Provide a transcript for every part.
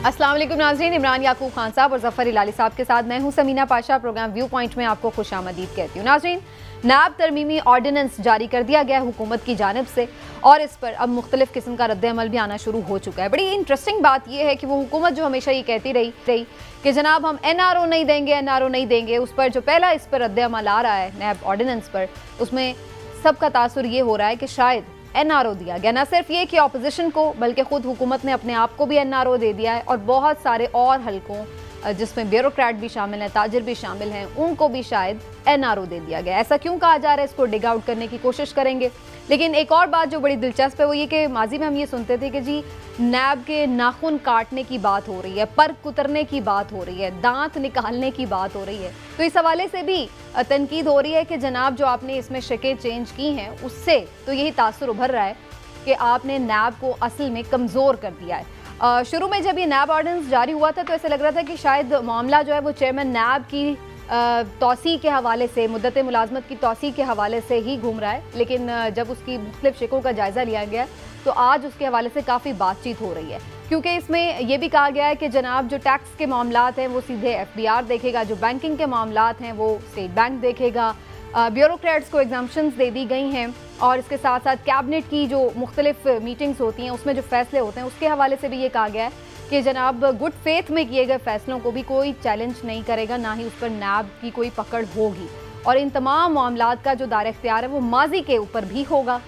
अस्सलाम वालेकुम नाज़रीन, इमरान याकूब खान साहब और ज़फ़र इलाली साहब के साथ मैं हूं Sameena Pasha. Program view point में आपको खुशामदीद कहती हूँ। नाज़रीन, नैब तरमीमी ऑर्डिनेंस जारी कर दिया गया है हुकूमत की जानिब से और इस पर अब मुख्तलिफ किस्म का रद्द-ए-अमल भी आना शुरू हो चुका है। बड़ी इंटरेस्टिंग बात यह है कि वो हुकूमत जो हमेशा ये कहती रही कि जनाब हम NRO नहीं देंगे, NRO नहीं देंगे, उस पर जो पहला इस पर रद्द-ए-अमल आ रहा है नैब ऑर्डिनेंस पर, उसमें सबका तासुर ये हो रहा है कि शायद NRO दिया गया। न सिर्फ ये कि ऑपोजिशन को, बल्कि खुद हुकूमत ने अपने आप को भी NRO दे दिया है और बहुत सारे और हलकों जिसमें ब्यूरोक्रेट भी शामिल हैं, ताजिर भी शामिल हैं, उनको भी शायद NRO दे दिया गया। ऐसा क्यों कहा जा रहा है, इसको डिग आउट करने की कोशिश करेंगे। लेकिन एक और बात जो बड़ी दिलचस्प है वो ये कि माजी में हम ये सुनते थे कि जी नैब के नाखून काटने की बात हो रही है, पर कुतरने की बात हो रही है, दांत निकालने की बात हो रही है। तो इस हवाले से भी तनकीद हो रही है कि जनाब जो आपने इसमें शक्लें चेंज की हैं उससे तो यही तासुर उभर रहा है कि आपने नैब को असल में कमज़ोर कर दिया है। शुरू में जब ये नैब ऑर्डिनेंस जारी हुआ था तो ऐसा लग रहा था कि शायद मामला जो है वो चेयरमैन नैब की तौसी के हवाले से, मुद्दत मुलाजमत की तौसी के हवाले से ही घूम रहा है। लेकिन जब उसकी मुख्तलिफ शिकों का जायज़ा लिया गया तो आज उसके हवाले से काफ़ी बातचीत हो रही है, क्योंकि इसमें यह भी कहा गया है कि जनाब जो टैक्स के मामलात हैं वो सीधे FBR देखेगा, जो बैंकिंग के मामलात हैं वो स्टेट बैंक देखेगा, ब्यूरोक्रेट्स को एग्जाम्पशंस दे दी गई हैं और इसके साथ साथ कैबिनेट की जो मुख्तलिफ मीटिंग्स होती हैं उसमें जो फैसले होते हैं उसके हवाले से भी ये कहा गया है कि जनाब गुड फेथ में किए गए फैसलों को भी कोई चैलेंज नहीं करेगा, ना ही उस पर नैब की कोई पकड़ होगी और इन तमाम मामलात का जो दायरा इख्तियार है वो माजी के ऊपर भी होगा।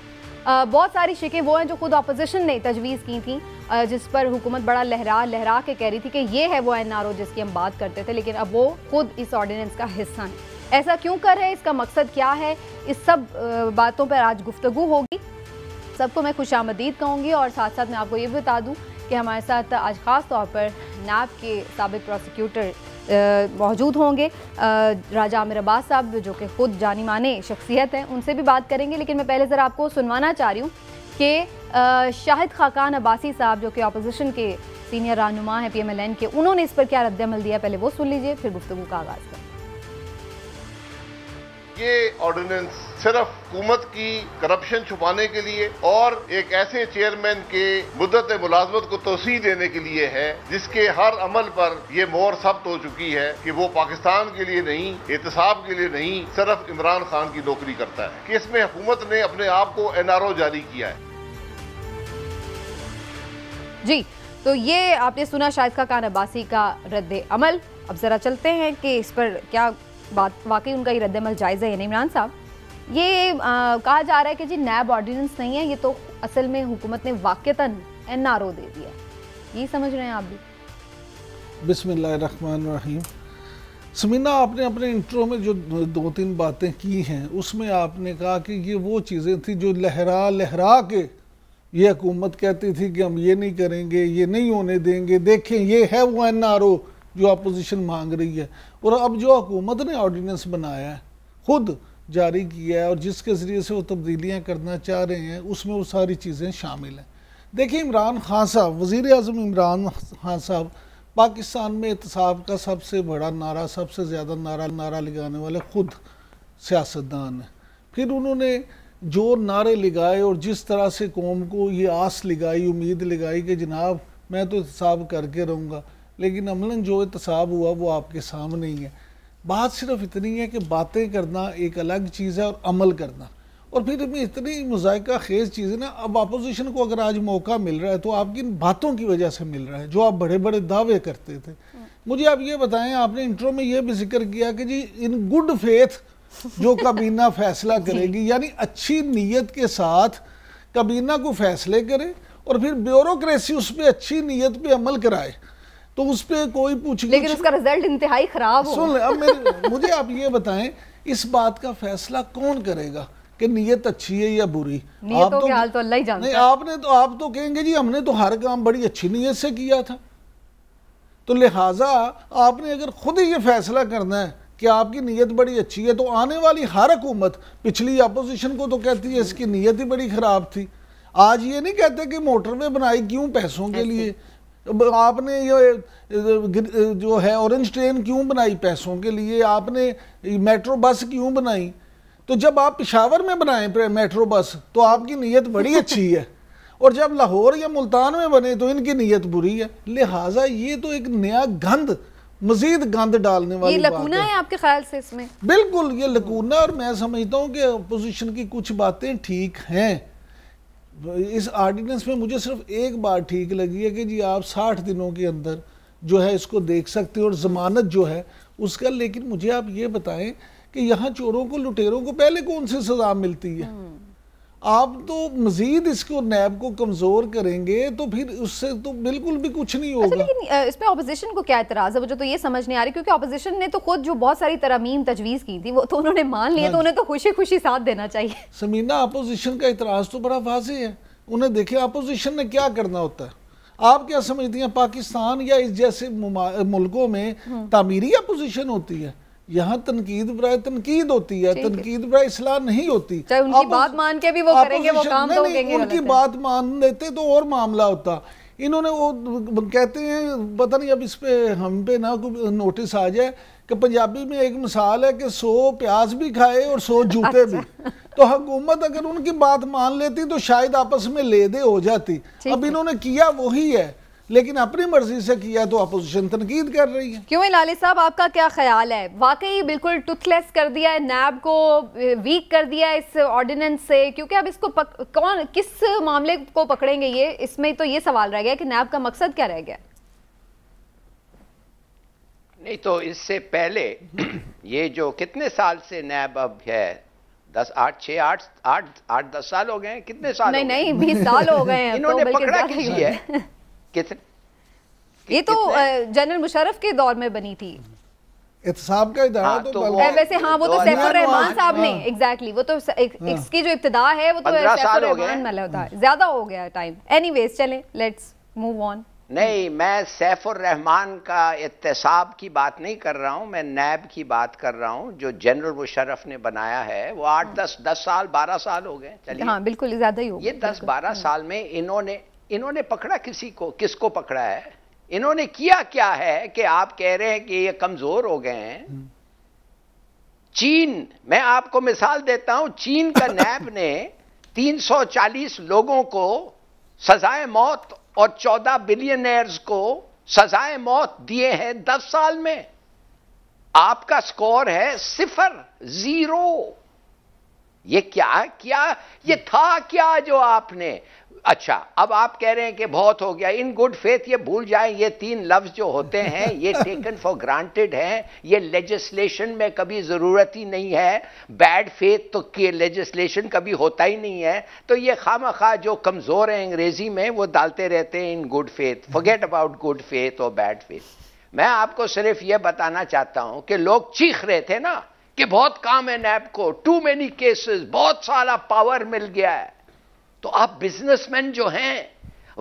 बहुत सारी शिकें वो हैं जो खुद अपोजिशन ने तजवीज़ की थी, जिस पर हुकूमत बड़ा लहरा के कह रही थी कि ये है वो NRO जिसकी हम बात करते थे, लेकिन अब वो खुद इस ऑर्डिनेंस का हिस्सा है। ऐसा क्यों कर रहे हैं, इसका मकसद क्या है, इस सब बातों पर आज गुफ्तगू होगी। सबको मैं खुशामदीद कहूँगी और साथ साथ मैं आपको ये भी बता दूँ कि हमारे साथ आज ख़ास तौर पर नैब के साबिक प्रोसिक्यूटर मौजूद होंगे, राजा आमिर अब्बास साहब, जो कि खुद जानी माने शख्सियत हैं, उनसे भी बात करेंगे। लेकिन मैं पहले ज़रा आपको सुनवाना चाह रही हूँ कि शाहिद खाकान अब्बासी साहब जो कि अपोजिशन के सीनियर रहनुमा हैं PMLN के, उन्होंने इस पर क्या रद्द-ए-अमल दिया, पहले वो सुन लीजिए, फिर गुफ्तगू का आगाज़ करें। ये ऑर्डिनेंस सिर्फ हुकूमत की करप्शन छुपाने के लिए और एक ऐसे चेयरमैन के मुद्दत मुलाजमत को तोसी देने के लिए है जिसके हर अमल पर ये मोहर सब्त हो चुकी है कि वो पाकिस्तान के लिए नहीं, एहतसाब के लिए नहीं, सिर्फ इमरान खान की नौकरी करता है। कि इसमें हुकूमत ने अपने आप को NRO जारी किया है। जी, तो ये आपने सुना शाहिद खाकान अब्बासी का रद्द-ए-अमल। अब जरा चलते हैं कि इस पर क्या बात, वाकई उनका ये रद्द-ए-अमल जायज़ है या नहीं। इमरान साहब, ये कहा जा रहा है कि जी नैब ऑर्डिनेंस नहीं है, ये तो असल में हुकूमत ने वाक़तन NRO दे दिया है, ये समझ रहे हैं आप भी? बिस्मिल्लाहिर्रहमानिर्रहीम। समीना, आपने अपने इंट्रो में जो 2-3 बातें की हैं उसमें आपने कहा कि ये वो चीज़ें थी जो लहरा के ये हुकूमत कहती थी कि हम ये नहीं करेंगे, ये नहीं होने देंगे, देखें ये है वो NRO जो अपोजिशन मांग रही है। और अब जो हुकूमत ने ऑर्डिनेंस बनाया है, खुद जारी किया है और जिसके ज़रिए से वो तब्दीलियाँ करना चाह रहे हैं, उसमें वो सारी चीज़ें शामिल हैं। देखिए, इमरान खान साहब, वज़ीर आज़म इमरान खान साहब पाकिस्तान में एहतसाब का सबसे बड़ा नारा, सबसे ज़्यादा नारा लगाने वाले खुद सियासतदान हैं। फिर उन्होंने जो नारे लगाए और जिस तरह से कौम को ये आस लगाई, उम्मीद लगाई कि जनाब मैं तो एहतसाब करके रहूँगा, लेकिन अमलन जो एहतसाब हुआ वो आपके सामने ही है। बात सिर्फ इतनी है कि बातें करना एक अलग चीज़ है और अमल करना, और फिर भी इतनी मुज़ायका खेज़ चीज़ है ना। अब अपोजिशन को अगर आज मौका मिल रहा है तो आपकी इन बातों की वजह से मिल रहा है, जो आप बड़े बड़े दावे करते थे। मुझे आप ये बताएं, आपने इंट्रो में ये भी जिक्र किया कि जी इन गुड फेथ जो काबीना फैसला करेगी, यानी अच्छी नीयत के साथ काबीना को फैसले करे और फिर ब्यूरोक्रेसी उस पर अच्छी नीयत पे अमल कराए, तो उस पर कोई पूछे, लेकिन उसका रिजल्ट इंतहाई खराब हो। सुन, अब मुझे आप ये बताएं, इस बात का फैसला कौन करेगा कि नीयत अच्छी है या बुरी? नियतों के हाल तो अल्लाह ही जानता है। नहीं, आप तो कहेंगे जी हमने तो हर काम बड़ी अच्छी नीयत से किया था। तो लिहाजा आपने अगर खुद ही ये फैसला करना है कि आपकी नीयत बड़ी अच्छी है, तो आने वाली हर हुकूमत, पिछली अपोजिशन को तो कहती है इसकी नीयत ही बड़ी खराब थी। आज ये नहीं कहते कि मोटरवे बनाई क्यों, पैसों के लिए। आपने ये जो है ऑरेंज ट्रेन क्यों बनाई, पैसों के लिए। आपने मेट्रो बस क्यों बनाई? तो जब आप पेशावर में बनाएं मेट्रो बस तो आपकी नीयत बड़ी अच्छी है और जब लाहौर या मुल्तान में बने तो इनकी नीयत बुरी है। लिहाजा ये तो एक नया गंद, मजीद गंद डालने वाली ये लकूना है आपके ख्याल से इसमें? बिल्कुल ये लकूना। और मैं समझता हूँ कि अपोजिशन की कुछ बातें ठीक हैं इस आर्डिनेंस में। मुझे सिर्फ एक बात ठीक लगी है कि जी आप 60 दिनों के अंदर जो है इसको देख सकते हो और जमानत जो है उसका। लेकिन मुझे आप ये बताएं कि यहाँ चोरों को, लुटेरों को पहले कौन सी सजा मिलती है? आप तो मजीद इसको नैब को कमजोर करेंगे तो फिर उससे तो बिल्कुल भी कुछ नहीं होगा। लेकिन इसमें ऑपोजिशन को क्या एतराज है? मुझे तो ये समझ नहीं आ रही, क्योंकि ऑपोजिशन ने तो खुद जो बहुत सारी तरमीम तजवीज़ की थी वो तो उन्होंने मान लिया, तो उन्हें तो खुशी खुशी साथ देना चाहिए। समीना, अपोजिशन का इतराज तो बड़ा वाज़ेह है। उन्हें देखिए अपोजिशन ने क्या करना होता है। आप क्या समझती हैं पाकिस्तान या इस जैसे मुल्कों में तामीरी अपोजिशन होती है? यहाँ तनकीद बराए तनकीद होती है, तनकीद बराए इस्लाह नहीं होती। चाहे उनकी बात मान के भी वो करेंगे वो काम, तो उनकी बात मान लेते तो और मामला होता। इन्होंने वो कहते हैं, पता नहीं अब इस पे हम पे ना कोई नोटिस आ जाए कि पंजाबी में एक मिसाल है कि 100 प्याज भी खाए और 100 जूते भी। तो हुकूमत अगर उनकी बात मान लेती तो शायद आपस में ले दे हो जाती। अब इन्होंने किया वही है, लेकिन अपनी मर्जी से किया तो अपोजिशन तनकीद कर रही है। क्यों लाली साहब, आपका क्या ख्याल है? वाकई बिल्कुल टूथलेस कर दिया है नैब को, वीक कर दिया है इस ऑर्डिनेंस से? क्योंकि अब इसको कौन किस मामले को पकड़ेंगे ये, इसमें तो ये सवाल रह गया कि नैब का मकसद क्या रह गया? नहीं तो इससे पहले ये जो कितने साल से नैब अब है, 10 साल हो गए हैं? कितने साल? नहीं 20 साल हो गए हैं। इन्होंने पकड़ा किसी है ये तो जनरल मुशर्रफ के दौर में बनी थी एहतसाब का इदारा। तो वैसे हाँ वो तो सैफुर रहमान साहब ने एग्जैक्टली वो तो इसकी जो इब्तिदा है वो तो सैफुर रहमान वाला होता है। ज्यादा हो गया टाइम। एनीवेज चलें, लेट्स मूव ऑन। नहीं, मैं सैफुर रहमान का एहतसाब की बात नहीं कर रहा हूं, मैं नैब की बात कर रहा हूं जो जनरल मुशर्रफ ने बनाया है। वो 10 साल 12 साल हो गए। चलिए हाँ बिल्कुल ज्यादा ही हो गया। ये 10-12 साल में इन्होंने पकड़ा किसको पकड़ा है? इन्होंने किया क्या है कि आप कह रहे हैं कि ये कमजोर हो गए हैं? चीन, मैं आपको मिसाल देता हूं, चीन का नैब ने 340 लोगों को सजाए मौत और 14 बिलियनर्स को सजाए मौत दिए हैं 10 साल में। आपका स्कोर है 0। ये क्या ये था क्या जो आपने? अच्छा, अब आप कह रहे हैं कि बहुत हो गया। इन गुड फेथ ये भूल जाएं, ये 3 लफ्ज जो होते हैं ये टेकन फॉर ग्रांटेड हैं। ये लेजिस्लेशन में कभी जरूरत ही नहीं है। बैड फेथ तो कि लेजिस्लेशन कभी होता ही नहीं है। तो ये खामखा जो कमजोर है अंग्रेजी में वो डालते रहते हैं in good faith. Forget about good faith और बैड फेथ। मैं आपको सिर्फ ये बताना चाहता हूं कि लोग चीख रहे थे ना कि बहुत काम है नैब को, टू मेनी केसेस, बहुत सारा पावर मिल गया है। तो आप बिजनेसमैन जो हैं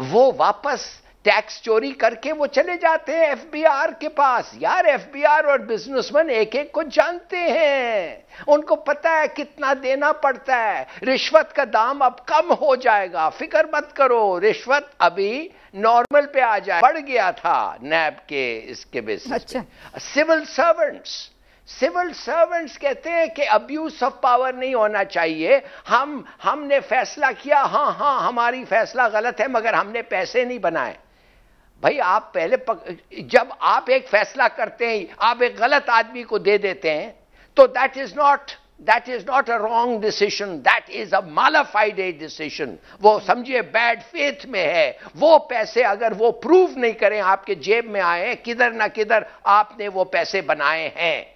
वो वापस टैक्स चोरी करके वो चले जाते हैं एफबीआर के पास। यार एफबीआर और बिजनेसमैन एक एक को जानते हैं, उनको पता है कितना देना पड़ता है। रिश्वत का दाम अब कम हो जाएगा, फिक्र मत करो, रिश्वत अभी नॉर्मल पे आ जाए। बढ़ गया था नैब के इसके बेसिस। अच्छा। सिविल सर्वेंट्स कहते हैं कि अब्यूज ऑफ पावर नहीं होना चाहिए। हमने फैसला किया, हाँ हमारी फैसला गलत है मगर हमने पैसे नहीं बनाए। भाई आप पहले जब आप एक फैसला करते हैं, आप एक गलत आदमी को दे देते हैं, तो that is not a wrong decision, that is a mala fide decision. वो समझिए बैड फेथ में है। वो पैसे अगर वो प्रूव नहीं करें आपके जेब में आए, किधर ना किधर आपने वो पैसे बनाए हैं।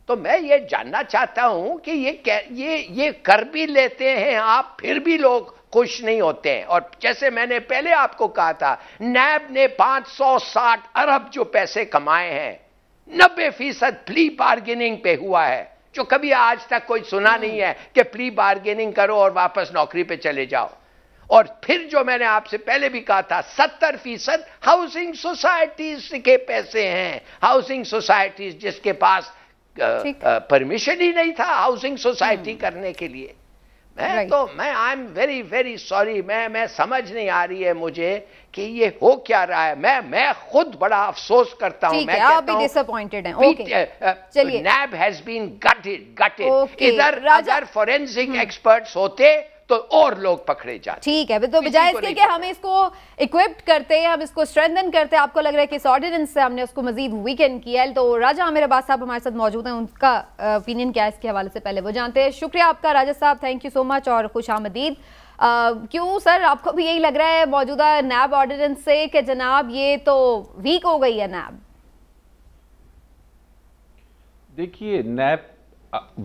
तो मैं ये जानना चाहता हूं कि ये कर भी लेते हैं आप, फिर भी लोग खुश नहीं होते हैं। और जैसे मैंने पहले आपको कहा था, नैब ने 560 अरब जो पैसे कमाए हैं, 90% प्ली बार्गेनिंग पे हुआ है, जो कभी आज तक कोई सुना नहीं है कि प्ली बार्गेनिंग करो और वापस नौकरी पे चले जाओ। और फिर जो मैंने आपसे पहले भी कहा था, 70% हाउसिंग सोसाइटीज के पैसे हैं। हाउसिंग सोसाइटीज जिसके पास परमिशन ही नहीं था हाउसिंग सोसाइटी करने के लिए। मैं I am very very sorry. मैं समझ नहीं आ रही है मुझे कि ये हो क्या रहा है। मैं खुद बड़ा अफसोस करता हूं। मैं आप भी डिसअपॉइंटेड हैं। ओके, चलिए। नैब हैज बीन गटेड। इधर अगर फोरेंसिक एक्सपर्ट्स होते तो और लोग पकड़े जाते। ठीक है, तो बजाय इसके कि हम इसको इक्विप्ड करते हैं, हम इसको स्ट्रेंथन करते हैं, आपको लग रहा है कि इस ऑर्डिनेंस से हमने उसको मजीद वीकेंड किया है। तो राजा आमिर अब्बास साहब हमारे साथ मौजूद हैं, उनका ओपिनियन क्या है इसके हवाले से पहले वो जानते हैं। शुक्रिया आपका राजा साहब, थैंक यू सो मच और खुश आमदीद। क्यों सर, आपको भी यही लग रहा है मौजूदा नैब ऑर्डिनेंस से कि जनाब ये तो वीक हो गई है नैब? देखिए, नैब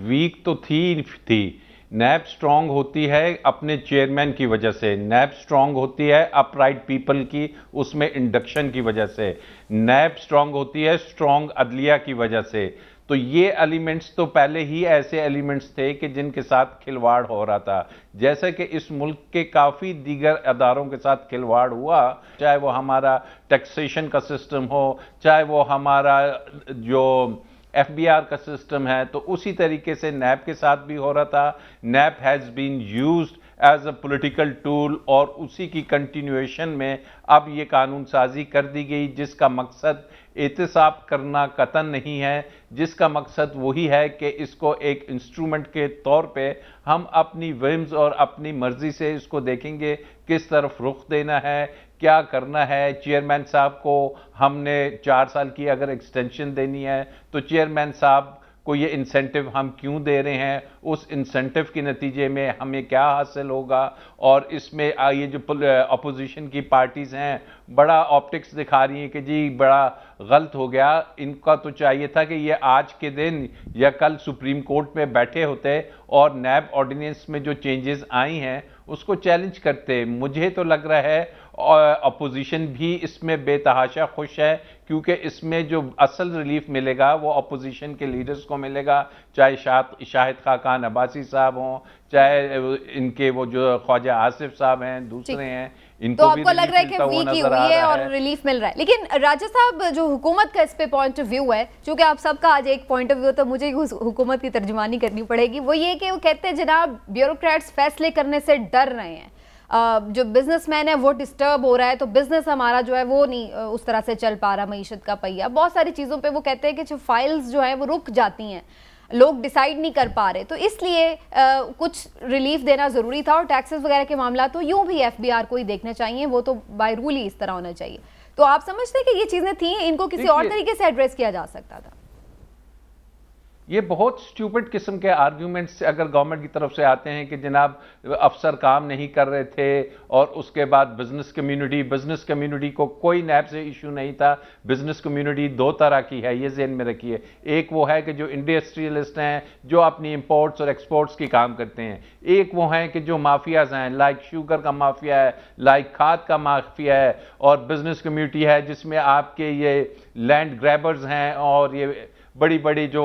वीक तो थी। नैब स्ट्रांग होती है अपने चेयरमैन की वजह से, नैब स्ट्रांग होती है अपराइट पीपल की उसमें इंडक्शन की वजह से, नैब स्ट्रांग होती है स्ट्रांग अदलिया की वजह से। तो ये एलिमेंट्स तो पहले ही ऐसे एलिमेंट्स थे कि जिनके साथ खिलवाड़ हो रहा था, जैसे कि इस मुल्क के काफ़ी दीगर अदारों के साथ खिलवाड़ हुआ, चाहे वो हमारा टैक्सेशन का सिस्टम हो, चाहे वो हमारा जो FBR का सिस्टम है, तो उसी तरीके से नैब के साथ भी हो रहा था। NAB has been used as a political tool और उसी की कंटिन्यूएशन में अब ये कानून साजी कर दी गई, जिसका मकसद एहतसाब करना कतन नहीं है, जिसका मकसद वही है कि इसको एक इंस्ट्रूमेंट के तौर पे हम अपनी विम्स और अपनी मर्जी से इसको देखेंगे किस तरफ रुख देना है, क्या करना है। चेयरमैन साहब को हमने 4 साल की अगर एक्सटेंशन देनी है तो चेयरमैन साहब को ये इंसेंटिव हम क्यों दे रहे हैं, उस इंसेंटिव के नतीजे में हमें क्या हासिल होगा। और इसमें ये जो अपोजिशन की पार्टीज़ हैं बड़ा ऑप्टिक्स दिखा रही हैं कि जी बड़ा गलत हो गया, इनका तो चाहिए था कि ये आज के दिन या कल सुप्रीम कोर्ट में बैठे होते और नैब ऑर्डिनेंस में जो चेंजेस आई हैं उसको चैलेंज करते। मुझे तो लग रहा है अपोजिशन भी इसमें बेतहाशा खुश है, क्योंकि इसमें जो असल रिलीफ मिलेगा वो अपोजिशन के लीडर्स को मिलेगा, चाहे शाहिद खाकान अब्बासी साहब हों, चाहे इनके वो जो ख्वाजा आसिफ साहब हैं, दूसरे हैं, इनको तो आपको लग रहा है कि वीक ही हुई है और रिलीफ मिल रहा है। लेकिन राजा साहब, जो हुकूमत का इस पे पॉइंट ऑफ व्यू है, चूंकि आप सबका आज एक पॉइंट ऑफ व्यू, तो मुझे हुकूमत की तर्जुमानी करनी पड़ेगी, वो ये कि वो कहते हैं जनाब ब्यूरोक्रेट्स फैसले करने से डर रहे हैं, जो बिजनेसमैन है वो डिस्टर्ब हो रहा है, तो बिजनेस हमारा जो है वो नहीं उस तरह से चल पा रहा, मईशत का पहिया, बहुत सारी चीज़ों पे वो कहते हैं कि जो फाइल्स जो हैं वो रुक जाती हैं, लोग डिसाइड नहीं कर पा रहे, तो इसलिए कुछ रिलीफ देना ज़रूरी था। और टैक्सेस वगैरह के मामला तो यूं भी FBR को ही देखना चाहिए, वो तो बाय रूल ही इस तरह होना चाहिए। तो आप समझते हैं कि ये चीज़ें थी, इनको किसी और तरीके से एड्रेस किया जा सकता था? ये बहुत स्टूपिड किस्म के आर्ग्यूमेंट्स अगर गवर्नमेंट की तरफ से आते हैं कि जनाब अफसर काम नहीं कर रहे थे, और उसके बाद बिजनेस कम्युनिटी को कोई नैब से इशू नहीं था। बिजनेस कम्युनिटी 2 तरह की है, ये ज़हन में रखिए। एक वो है कि जो इंडस्ट्रियलिस्ट हैं, जो अपनी इंपोर्ट्स और एक्सपोर्ट्स की काम करते हैं। एक वो हैं कि जो माफियाज हैं, लाइक शुगर का माफिया है, लाइक खाद का माफिया है, और बिजनेस कम्युनिटी है जिसमें आपके ये लैंड ग्रैबर्स हैं और ये बड़ी बड़ी जो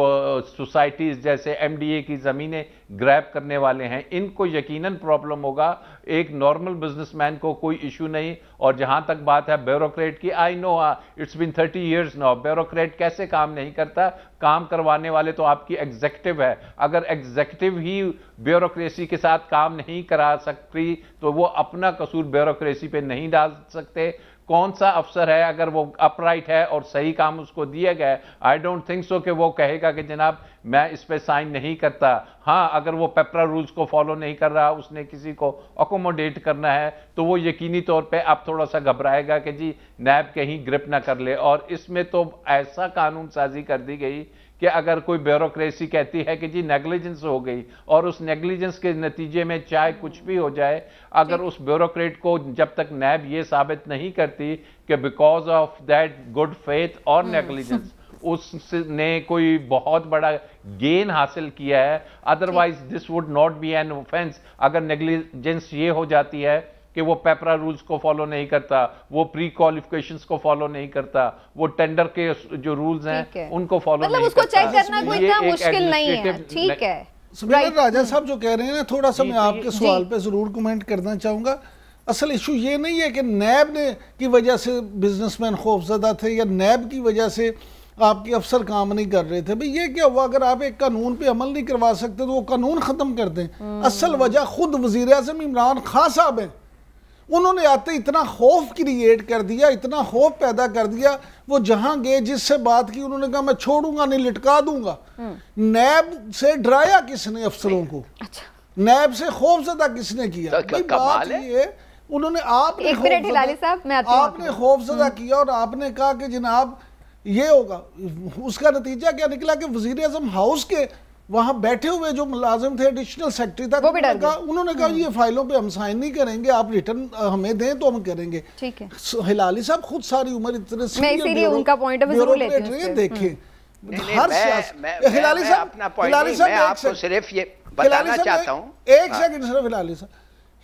सोसाइटीज़ जैसे MDA की ज़मीनें ग्रैब करने वाले हैं। इनको यकीनन प्रॉब्लम होगा, एक नॉर्मल बिजनेसमैन को कोई इशू नहीं। और जहां तक बात है ब्यूरोक्रेट की, I know it's been 30 years now, bureaucrat कैसे काम नहीं करता, काम करवाने वाले तो आपकी एग्जीक्यूटिव है। अगर एग्जीक्यूटिव ही ब्यूरोक्रेसी के साथ काम नहीं करा सकती तो वो अपना कसूर ब्यूरोक्रेसी पे नहीं डाल सकते। कौन सा अफसर है अगर वो अपराइट है और सही काम उसको दिया गया है, आई डोंट थिंक सो कि वो कहेगा कि जनाब मैं इस पे साइन नहीं करता। हाँ, अगर वो पेपरा रूल्स को फॉलो नहीं कर रहा, उसने किसी को अकोमोडेट करना है, तो वो यकीनी तौर पे अब थोड़ा सा घबराएगा कि जी नैब कहीं ग्रिप ना कर ले। और इसमें तो ऐसा कानून साजी कर दी गई कि अगर कोई ब्यूरोक्रेसी कहती है कि जी नेग्लिजेंस हो गई, और उस नेग्लिजेंस के नतीजे में चाहे कुछ भी हो जाए, अगर उस ब्यूरोक्रेट को जब तक नैब ये साबित नहीं करती कि because of that good faith और नेग्लिजेंस उसने कोई बहुत बड़ा गेन हासिल किया है, otherwise this would not be an offence. अगर नेग्लिजेंस ये हो जाती है कि वो पेपरा रूल्स को फॉलो नहीं करता, वो प्री क्वालिफिकेशंस को फॉलो नहीं करता, वो टेंडर के जो रूल्स हैं उनको फॉलो नहीं करता, उसको चेक करना कोई इतना मुश्किल नहीं है। ठीक है, राजा साहब जो कह रहे हैं ना, थोड़ा सा मैं आपके सवाल पे जरूर कमेंट करना चाहूंगा। असल इशू ये नहीं है कि नैब ने की वजह से बिजनेसमैन खौफजदा थे या नैब की वजह से आपके अफसर काम नहीं कर रहे थे। भाई ये क्या हुआ, अगर आप एक कानून पे अमल नहीं करवा सकते तो वो कानून खत्म कर दें। असल वजह खुद वजीर आज़म इमरान खान साहब हैं, उन्होंने आते इतना खौफ क्रिएट कर दिया, इतना खौफ पैदा कर दिया। वो जहां गए जिससे बात की उन्होंने कहा मैं छोड़ूंगा नहीं, लटका दूंगा। नैब से डराया किसने अफसरों को? अच्छा, नैब से खौफजदा किसने किया? तो कमाल है। ये उन्होंने आपने एक मिनट हिलाली साहब, मैं आती हूँ आपने खौफजदा किया और आपने कहा कि जनाब ये होगा। उसका नतीजा क्या निकला कि वजीर आजम हाउस के वहां बैठे हुए जो मुलाजिम थे एडिशनल सेक्रेटरी तक, उन्होंने कहा ये फाइलों पे हम साइन नहीं करेंगे, आप रिटर्न हमें दें तो हम करेंगे। ठीक है, हिलाली साहब खुद सारी उम्र इतने मैं इसीलिए उनका पॉइंट ऑफ व्यू जरूर लेती हूं। देखें हर हिलाली साहब, मैं आपको सिर्फ ये बताना चाहता हूं, एक सेकंड सिर्फ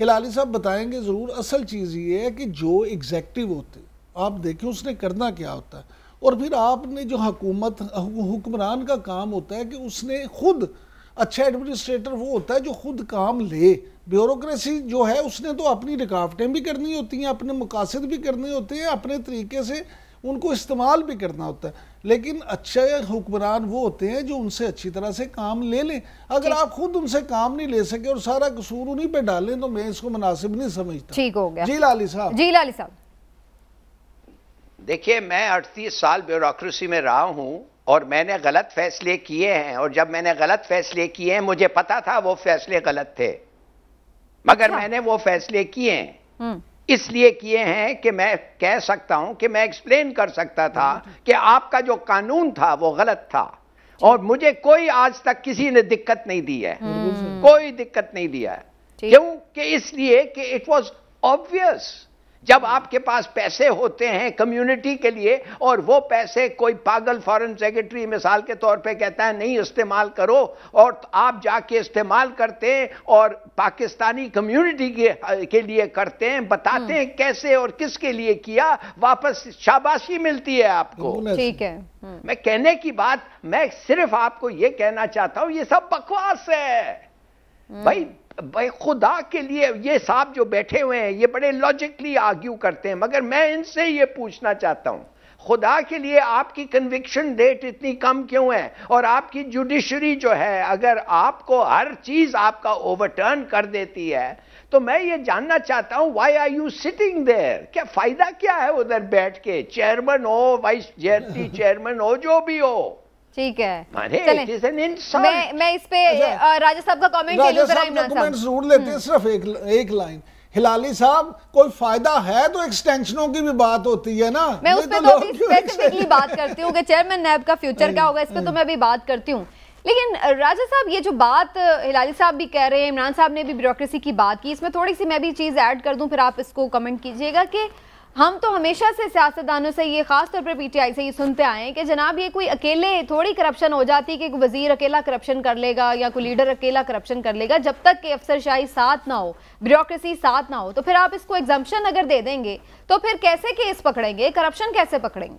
हिलाली साहब बताएंगे जरूर। असल चीज ये है कि जो एग्जेक्टिव होते आप देखें उसने करना क्या होता है, और फिर आपने जो हुक्मरान का काम होता है कि उसने खुद, अच्छा एडमिनिस्ट्रेटर वो होता है जो खुद काम ले। ब्यूरोक्रेसी जो है उसने तो अपनी रुकावटें भी करनी होती हैं, अपने मकासद भी करने होते हैं, अपने तरीके से उनको इस्तेमाल भी करना होता है। लेकिन अच्छे हुक्मरान वो होते हैं जो उनसे अच्छी तरह से काम ले लें। अगर आप खुद उनसे काम नहीं ले सके और सारा कसूर उन्हीं पे डालें तो मैं इसको मुनासिब नहीं समझता। ठीक हो गया। जी लाली साहब। जी लाली साहब, देखिए मैं 38 साल ब्यूरोक्रेसी में रहा हूं और मैंने गलत फैसले किए हैं, और जब मैंने गलत फैसले किए हैं मुझे पता था वो फैसले गलत थे, मगर मैंने वो फैसले किए हैं। इसलिए किए हैं कि मैं कह सकता हूं कि मैं एक्सप्लेन कर सकता था कि आपका जो कानून था वो गलत था, और मुझे कोई आज तक किसी ने दिक्कत नहीं दी है, कोई दिक्कत नहीं दिया है। क्यों? कि इसलिए कि इट वाज ऑब्वियस। जब आपके पास पैसे होते हैं कम्युनिटी के लिए, और वो पैसे कोई पागल फॉरेन सेक्रेटरी मिसाल के तौर पे कहता है नहीं इस्तेमाल करो, और आप जाके इस्तेमाल करते हैं और पाकिस्तानी कम्युनिटी के लिए करते हैं, बताते हैं कैसे और किसके लिए किया, वापस शाबाशी मिलती है आपको। ठीक है। मैं कहने की बात, मैं सिर्फ आपको ये कहना चाहता हूं ये सब बकवास है भाई खुदा के लिए। ये साहब जो बैठे हुए हैं ये बड़े लॉजिकली आर्ग्यू करते हैं, मगर मैं इनसे ये पूछना चाहता हूं खुदा के लिए आपकी कन्विक्शन रेट इतनी कम क्यों है? और आपकी जुडिशरी जो है अगर आपको हर चीज आपका ओवरटर्न कर देती है, तो मैं ये जानना चाहता हूं why are you sitting there? क्या फायदा क्या है उधर बैठ के? चेयरमैन हो, वाइस चेयरमैन हो, जो भी हो। ठीक है, चलें। मैं इस पे राजा साहब का कमेंट ले लूं। कमेंट जरूर लेते हैं, सिर्फ एक लाइन। हिलाली साहब कोई फायदा है तो एक्सटेंशनों की भी बात होती है ना। मैं उस पे तो अभी स्पेसिफिकली बात करती हूँ कि चेयरमैन नैब का फ्यूचर क्या होगा, इस पे तो मैं अभी बात करती हूँ। लेकिन राजा साहब ये जो बात हिलाली साहब भी कह रहे हैं, इमरान साहब ने भी ब्यूरोक्रेसी की बात की, इसमें थोड़ी सी मैं भी चीज ऐड कर दूं, फिर आप इसको कमेंट कीजिएगा कि हम तो हमेशा से सियासतदानों से ये खास तौर पर पीटीआई से ये सुनते आए हैं कि जनाब ये कोई अकेले थोड़ी करप्शन हो जाती कि कोई वजीर अकेला करप्शन कर लेगा या कोई लीडर अकेला करप्शन कर लेगा। जब तक कि अफसरशाही साथ ना हो, ब्यूरोक्रेसी साथ ना हो, तो फिर आप इसको एग्जम्पशन अगर दे देंगे तो फिर कैसे केस पकड़ेंगे, करप्शन कैसे पकड़ेंगे?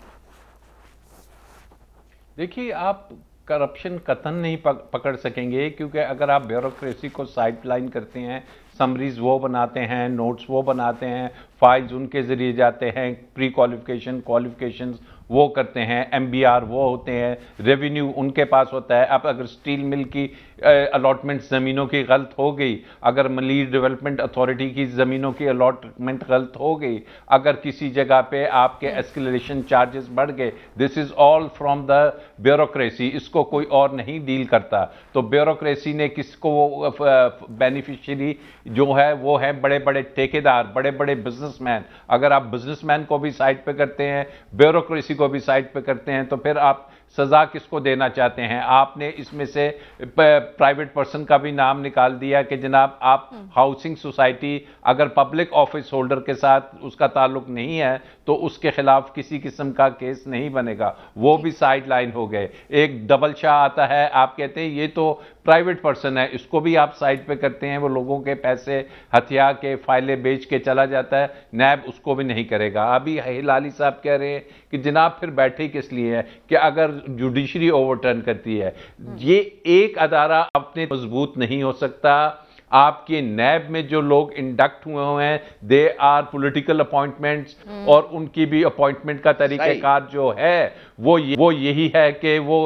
देखिए आप करप्शन कतन नहीं पकड़ सकेंगे, क्योंकि अगर आप ब्यूरोक्रेसी को साइडलाइन करते हैं, समरीज वो बनाते हैं, नोट्स वो बनाते हैं, फाइल्स उनके ज़रिए जाते हैं, प्री क्वालिफिकेशंस वो करते हैं, MBR वो होते हैं, रेवेन्यू उनके पास होता है। अब अगर स्टील मिल की अलॉटमेंट ज़मीनों की गलत हो गई, अगर मलीर डेवलपमेंट अथॉरिटी की ज़मीनों की अलॉटमेंट गलत हो गई, अगर किसी जगह पे आपके एस्केलेशन चार्जेस बढ़ गए, this is all from the bureaucracy. इसको कोई और नहीं डील करता। तो ब्यूरोक्रेसी ने किसको बेनिफिशियरी जो है वो है बड़े बड़े ठेकेदार, बड़े बड़े बिजनेसमैन। अगर आप बिजनेसमैन को भी साइड पे करते हैं, ब्यूरोक्रेसी को भी साइड पे करते हैं, तो फिर आप सजा किसको देना चाहते हैं? आपने इसमें से प्राइवेट पर्सन का भी नाम निकाल दिया कि जनाब आप हाउसिंग सोसाइटी अगर पब्लिक ऑफिस होल्डर के साथ उसका ताल्लुक नहीं है तो उसके खिलाफ किसी किस्म का केस नहीं बनेगा, वो भी साइड लाइन हो गए। एक डबल शाह आता है, आप कहते हैं ये तो प्राइवेट पर्सन है, इसको भी आप साइड पे करते हैं, वो लोगों के पैसे हथिया के फाइलें बेच के चला जाता है, नैब उसको भी नहीं करेगा। अभी हिलाली साहब कह रहे हैं कि जनाब फिर बैठे किस लिए है कि अगर जुडिशरी ओवरटर्न करती है, ये एक अदारा अपने मजबूत नहीं हो सकता। आपके नैब में जो लोग इंडक्ट हुए हैं दे आर पॉलिटिकल अपॉइंटमेंट्स, और उनकी भी अपॉइंटमेंट का तरीकाकार जो है वो यही है कि वो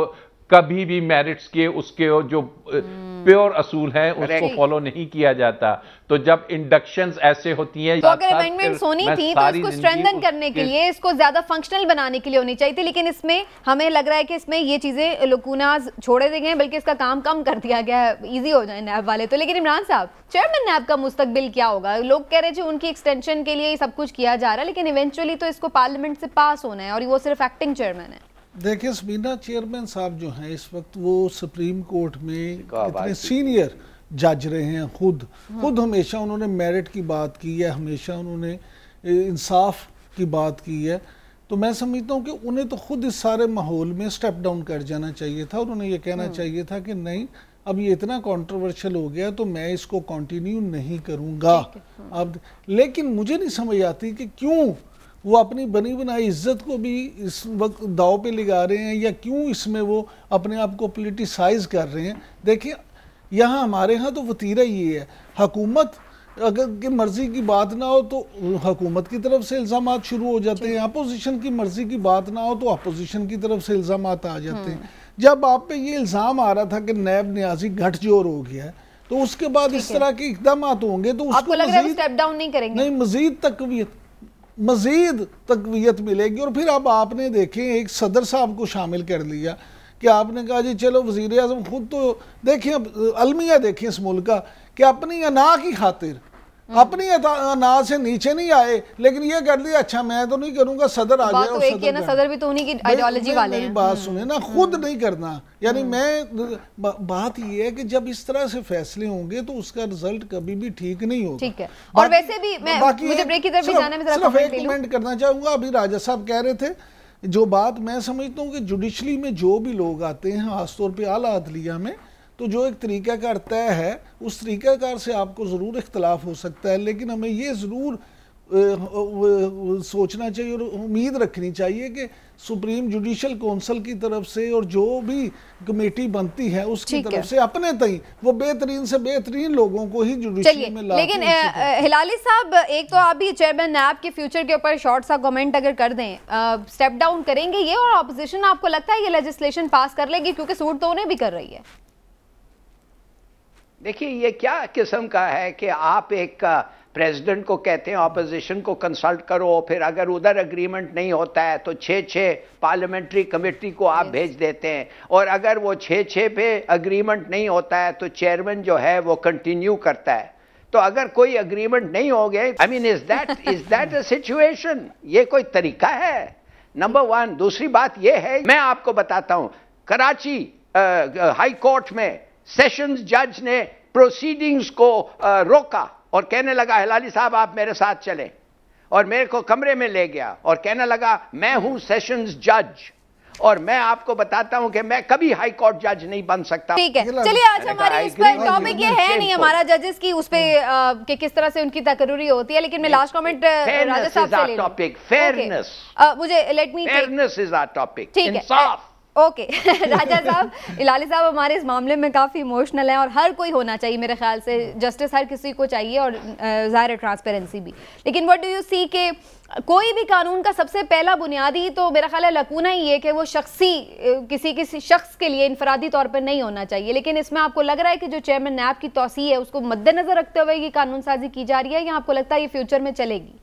कभी भी मेरिट्स के उसके जो प्योर असूल हैं उसको फॉलो नहीं किया जाता। तो जब इंडक्शंस ऐसे होती हैं, तो अगर अमेंडमेंट्स होनी थी तो इसको स्ट्रेंथन करने के लिए, इसको ज्यादा फंक्शनल बनाने के लिए होनी चाहिए थी, लेकिन इसमें हमें लग रहा है कि इसमें ये चीजें लुकूनाज छोड़े दिए गए हैं, बल्कि इसका काम कम कर दिया गया है, इजी हो जाए नैब वाले तो। लेकिन इमरान साहब, चेयरमैन नैब का मुस्तकबिल क्या होगा? लोग कह रहे थे उनकी एक्सटेंशन के लिए सब कुछ किया जा रहा है, लेकिन इवेंचुअली तो इसको पार्लियामेंट से पास होना है और वो सिर्फ एक्टिंग चेयरमैन है। देखिए समीना, चेयरमैन साहब जो हैं इस वक्त वो सुप्रीम कोर्ट में इतने सीनियर जज रहे हैं, खुद हमेशा उन्होंने मेरिट की बात की है, हमेशा उन्होंने इंसाफ की बात की है। तो मैं समझता हूँ कि उन्हें तो खुद इस सारे माहौल में स्टेप डाउन कर जाना चाहिए था। उन्होंने ये कहना चाहिए था कि नहीं, अब ये इतना कंट्रोवर्शियल हो गया तो मैं इसको कंटिन्यू नहीं करूँगा। अब लेकिन मुझे नहीं समझ आती कि क्यों वो अपनी बनी बनाई इज्जत को भी इस वक्त दाव पे लगा रहे हैं, या क्यों इसमें वो अपने आप को पॉलिटिसाइज कर रहे हैं। देखिए यहाँ हमारे यहाँ तो वतीरा ये है, हुकूमत अगर की मर्जी की बात ना हो तो हुकूमत की तरफ से इल्ज़ाम शुरू हो जाते हैं, अपोजिशन की मर्जी की बात ना हो तो अपोजिशन की तरफ से इल्ज़ाम आ जाते हैं। जब आप पे ये इल्ज़ाम आ रहा था कि नैब न्याजी गठजोड़ हो गया है, तो उसके बाद इस तरह के इकदाम होंगे तो आपको लग रहा है स्टेप डाउन नहीं करेंगे? नहीं, मजीद तकवीयत मिलेगी। और फिर अब आपने देखें एक सदर साहब को शामिल कर लिया कि आपने कहा जी चलो वज़ीर आज़म खुद तो देखिए, अलमिया देखें इस मुल्क का कि अपनी अना की खातिर अपनी अना से नीचे नहीं आए, लेकिन ये कर दिया अच्छा मैं तो नहीं करूंगा, सदर आ जाए। तो एक है ना, सदर भी तो उन्हीं की आइडियोलॉजी वाले हैं। बात सुने ना, खुद नहीं करना, यानी मैं बात ये है कि जब इस तरह से फैसले होंगे तो उसका रिजल्ट कभी भी ठीक नहीं होगा। ठीक है। और वैसे भी मुझे ब्रेक की तरफ भी जाना है, मैं सिर्फ एक कमेंट करना चाहूंगा। अभी राजा साहब कह रहे थे, जो बात मैं समझता हूँ कि जुडिशरी में जो भी लोग आते हैं, खासतौर पर आला अदलिया में, तो जो एक तरीक़ाकार तय है उस तरीक़ाकार से आपको ज़रूर इख्तलाफ हो सकता है, लेकिन हमें ये ज़रूर सोचना चाहिए और उम्मीद रखनी चाहिए कि सुप्रीम जुडिशल काउंसिल की तरफ से और जो भी कमेटी बनती है उसकी तरफ से अपने तई वो बेहतरीन से बेहतरीन लोगों को ही जुडिशरी में लाते। लेकिन हिलाली साहब, एक तो आप भी चेयरमैन नैब के फ्यूचर के ऊपर शॉर्ट सा कमेंट अगर कर दें, स्टेप डाउन करेंगे ये, और ऑपोजिशन आपको लगता है ये लेजिस्लेशन पास कर लेगी? क्योंकि सूट तो उन्हें भी कर रही है। देखिए ये क्या किस्म का है कि आप एक प्रेसिडेंट को कहते हैं ऑपोजिशन को कंसल्ट करो, फिर अगर उधर एग्रीमेंट नहीं होता है तो 6-6 पार्लियामेंट्री कमेटी को आप भेज देते हैं, और अगर वो 6-6 पे एग्रीमेंट नहीं होता है तो चेयरमैन जो है वो कंटिन्यू करता है। तो अगर कोई एग्रीमेंट नहीं हो गया, I mean is that a situation? ये कोई तरीका है? नंबर 1। दूसरी बात ये है, मैं आपको बताता हूं, कराची हाई कोर्ट में सेशंस जज ने प्रोसीडिंग्स को रोका और कहने लगा हिलाली साहब आप मेरे साथ चलें, और मेरे को कमरे में ले गया और कहने लगा मैं हूं सेशंस जज और मैं आपको बताता हूं कि मैं कभी हाई कोर्ट जज नहीं बन सकता। ठीक है, चलिए आज हमारी इस पर टॉपिक ये है नहीं हमारा जजेस की, उस पे कि किस तरह से उनकी तकरीरी होती है, लेकिन मैं लास्ट कमेंट राजा साहब से ले लूं। टॉपिक फेयरनेस, मुझे let me fairness is our topic, ठीक है, ओके राजा साहब, हिलाली साहब हमारे इस मामले में काफ़ी इमोशनल हैं और हर कोई होना चाहिए मेरे ख्याल से, जस्टिस हर किसी को चाहिए और ज़ाहिर ट्रांसपेरेंसी भी। लेकिन व्हाट डू यू सी कि कोई भी कानून का सबसे पहला बुनियादी तो मेरा ख्याल है लकूना ही है कि वो किसी शख्स के लिए इनफरादी तौर पर नहीं होना चाहिए। लेकिन इसमें आपको लग रहा है कि जो चेयरमैन नैब की तौसी है उसको मद्देनजर रखते हुए ये कानून साजी की जा रही है, या आपको लगता है ये फ्यूचर में चलेगी?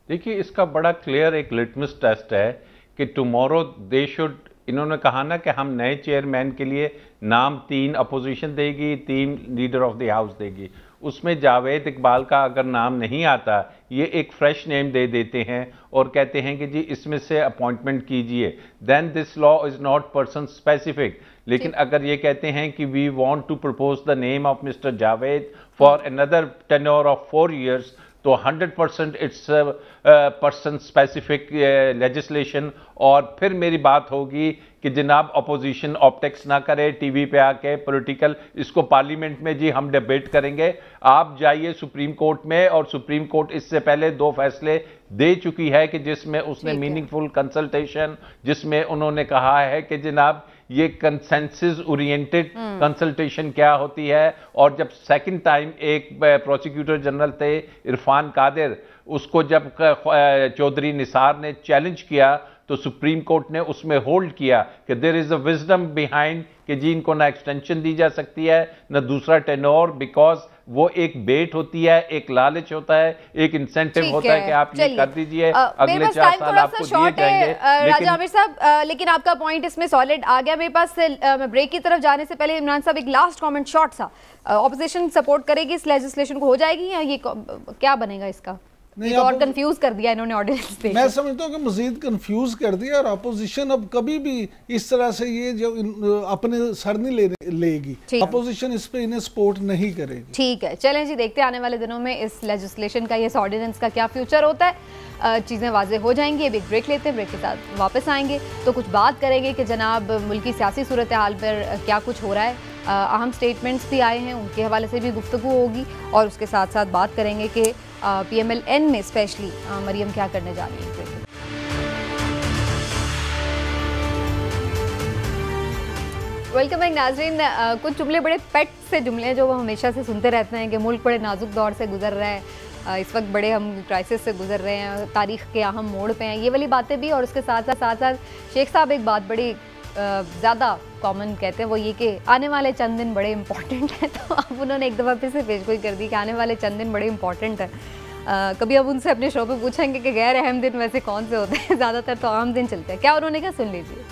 देखिए इसका बड़ा क्लियर एक लिटमस टेस्ट है कि टुमारो दे शुड, इन्होंने कहा ना कि हम नए चेयरमैन के लिए नाम 3 अपोजिशन देगी, 3 लीडर ऑफ द हाउस देगी। उसमें जावेद इकबाल का अगर नाम नहीं आता, ये एक फ्रेश नेम दे देते हैं और कहते हैं कि जी इसमें से अपॉइंटमेंट कीजिए, then this law is not person specific. लेकिन अगर ये कहते हैं कि we want to propose the name of mister Javed for another tenure of 4 years, तो 100% इट्स पर्सन स्पेसिफिक लेजिस्लेशन। और फिर मेरी बात होगी कि जनाब अपोजिशन ऑप्टिक्स ना करे टीवी पे आके पॉलिटिकल, इसको पार्लियामेंट में जी हम डिबेट करेंगे। आप जाइए सुप्रीम कोर्ट में, और सुप्रीम कोर्ट इससे पहले 2 फैसले दे चुकी है कि जिसमें उसने मीनिंगफुल कंसल्टेशन, जिसमें उन्होंने कहा है कि जनाब ये कंसेंसस ओरिएंटेड कंसल्टेशन क्या होती है। और जब सेकंड टाइम एक प्रोसिक्यूटर जनरल थे इरफान कादिर, उसको जब चौधरी निसार ने चैलेंज किया तो सुप्रीम कोर्ट ने उसमें होल्ड किया कि there is a wisdom behind कि जी इनको ना एक्सटेंशन दी जा सकती है ना दूसरा टेनोर, बिकॉज वो एक बेट होती है, एक लालच होता है, एक इंसेंटिव होता है कि आप ये कर दीजिए, अगले 4 साल आपको दिए जाएंगे। राजा आमिर साहब, लेकिन आपका पॉइंट इसमें सॉलिड आ गया मेरे पास। ब्रेक की तरफ जाने से पहले इमरान साहब एक लास्ट कमेंट शॉर्ट सा, ऑपोजिशन सपोर्ट करेगी इस लेजिस्लेशन को, हो जाएगी या ये क्या बनेगा इसका? तो और कंफ्यूज कर दिया इन्होंने ऑर्डिनेंस पे। मैं समझता हूँ कि मजीद कंफ्यूज कर दिया, और अपोजिशन अब कभी भी इस तरह से ये जो अपने सर नहीं लेगी, अपोजिशन इस पे इन्हें सपोर्ट नहीं करेगी। ठीक है, चलें जी, देखते हैं आने वाले दिनों में इस लेजिस्लेशन का, इस ऑर्डिनेंस का क्या फ्यूचर होता है। चीज़ें वाजे हो जाएंगी। अब एक ब्रेक लेते हैं, ब्रेक के साथ वापस आएंगे तो कुछ बात करेंगे कि जनाब मुल्क की सियासी सूरत हाल पर क्या कुछ हो रहा है। अहम स्टेटमेंट्स भी आए हैं, उनके हवाले से भी गुफ्तगू होगी, और उसके साथ साथ बात करेंगे कि PMLN में स्पेशली मरियम क्या करने जा रही है। वेलकम बैक नाज़रीन। कुछ जुमले बड़े पेट से जुमले हैं जो वो हमेशा से सुनते रहते हैं कि मुल्क बड़े नाजुक दौर से गुजर रहा है, इस वक्त बड़े हम क्राइसिस से गुजर रहे हैं, तारीख़ के अहम मोड़ पे हैं, ये वाली बातें भी। और उसके साथ साथ शेख साहब एक बात बड़ी ज़्यादा कॉमन कहते हैं, वो ये कि आने वाले चंद दिन बड़े इंपॉर्टेंट हैं। तो अब उन्होंने एक दफ़ा फिर से पेशगोई कर दी कि आने वाले चंद दिन बड़े इंपॉर्टेंट हैं। कभी अब उनसे अपने शो पे पूछेंगे कि गैर अहम दिन वैसे कौन से होते हैं, ज़्यादातर तो आम दिन चलते हैं। क्या उन्होंने कहा, सुन लीजिए।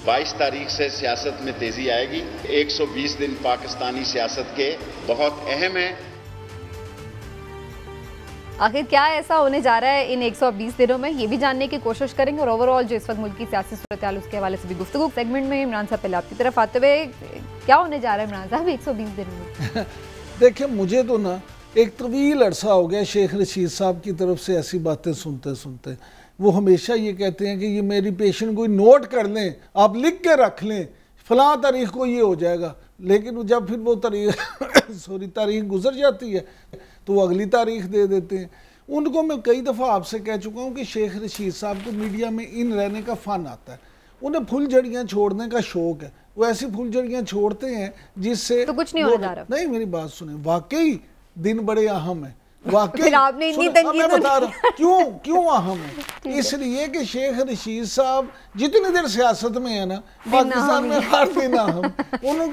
22 तारीख से सियासत में तेजी आएगी। 120 दिन पाकिस्तानी सियासत के बहुत अहम है। आखिर क्या ऐसा होने जा रहा है इन 120 दिनों में, ये भी जानने की कोशिश करेंगे, और ओवरऑल जो इस वक्त मुल्क की सियासी सूरत हाल उसके हवाले से भी गुफ्तगू सेगमेंट में। इमरान साहब पहले आपकी तरफ आते हुए, क्या होने जा रहा है इमरान साहब 120 दिनों में? देखिए, मुझे तो ना एक तवील अरसा हो गया शेख रशीद साहब की तरफ से ऐसी बातें सुनते सुनते। वो हमेशा ये कहते हैं कि ये मेरी पेशेंट कोई नोट कर लें, आप लिख के रख लें, फलां तारीख को ये हो जाएगा। लेकिन जब फिर वो तारीख गुजर जाती है तो वो अगली तारीख दे देते हैं। उनको मैं कई दफ़ा आपसे कह चुका हूँ कि शेख रशीद साहब को मीडिया में इन रहने का फ़न आता है, उन्हें फुलझड़ियाँ छोड़ने का शौक़ है। वो ऐसी फुलझड़ियाँ छोड़ते हैं जिससे तो कुछ नहीं होने जा रहा। नहीं, मेरी बात सुने, वाकई दिन बड़े अहम है, वाकई। मैं बता रहा क्यों अहम है। इसलिए कि शेख रशीद साहब जितनी देर सियासत में है ना, पाकिस्तान में हर दिन अहम।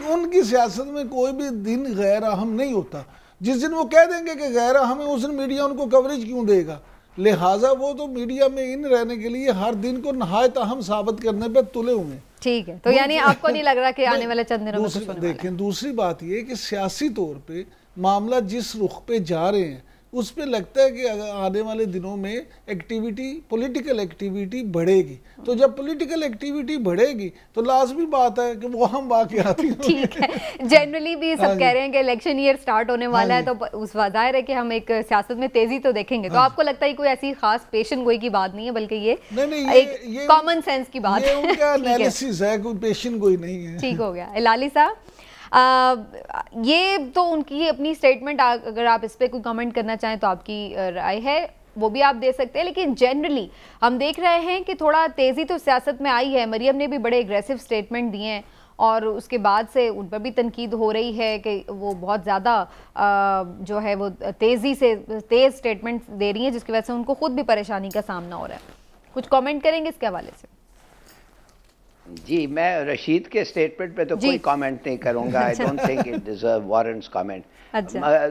उनकी सियासत में कोई भी दिन गैर अहम नहीं होता। जिस दिन वो कह देंगे कि गैर अहम है, उस दिन मीडिया उनको कवरेज क्यों देगा। लिहाजा वो तो मीडिया में इन रहने के लिए हर दिन को नहायत अहम साबित करने पे तुले हुए हैं। ठीक है, तो यानी आपको नहीं लग रहा कि आने वाले चंद दिनों में कुछ होने वाला है? देखें, दूसरी बात ये कि सियासी तौर पे मामला जिस रुख पे जा रहे हैं उस पे लगता है कि आने वाले दिनों में एक्टिविटी, पॉलिटिकल एक्टिविटी बढ़ेगी। तो जब पॉलिटिकल एक्टिविटी बढ़ेगी तो लाजमी बात है कि वो हम वाक़यात ही ठीक है। जनरली भी सब कह रहे हैं कि इलेक्शन ईयर स्टार्ट होने वाला है, तो उस जाहिर है कि हम एक सियासत में तेजी तो देखेंगे। तो आपको लगता है कोई ऐसी खास पेशन गोई की बात नहीं है, बल्कि ये एक कॉमन सेंस की बात है, उनका एनालिसिस है, कोई पेशन गोई नहीं है। ठीक हो गया। लाली साहब, ये तो उनकी अपनी स्टेटमेंट, अगर आप इस पे कोई कमेंट करना चाहें तो आपकी राय है, वो भी आप दे सकते हैं। लेकिन जनरली हम देख रहे हैं कि थोड़ा तेज़ी तो सियासत में आई है। मरियम ने भी बड़े एग्रेसिव स्टेटमेंट दिए हैं, और उसके बाद से उन पर भी तनकीद हो रही है कि वो बहुत ज़्यादा जो है वो तेज़ स्टेटमेंट दे रही हैं, जिसकी वजह से उनको खुद भी परेशानी का सामना हो रहा है। कुछ कमेंट करेंगे इसके हवाले से? जी, मैं रशीद के स्टेटमेंट पे तो कोई कमेंट नहीं करूंगा। I don't think it deserve warrants comment.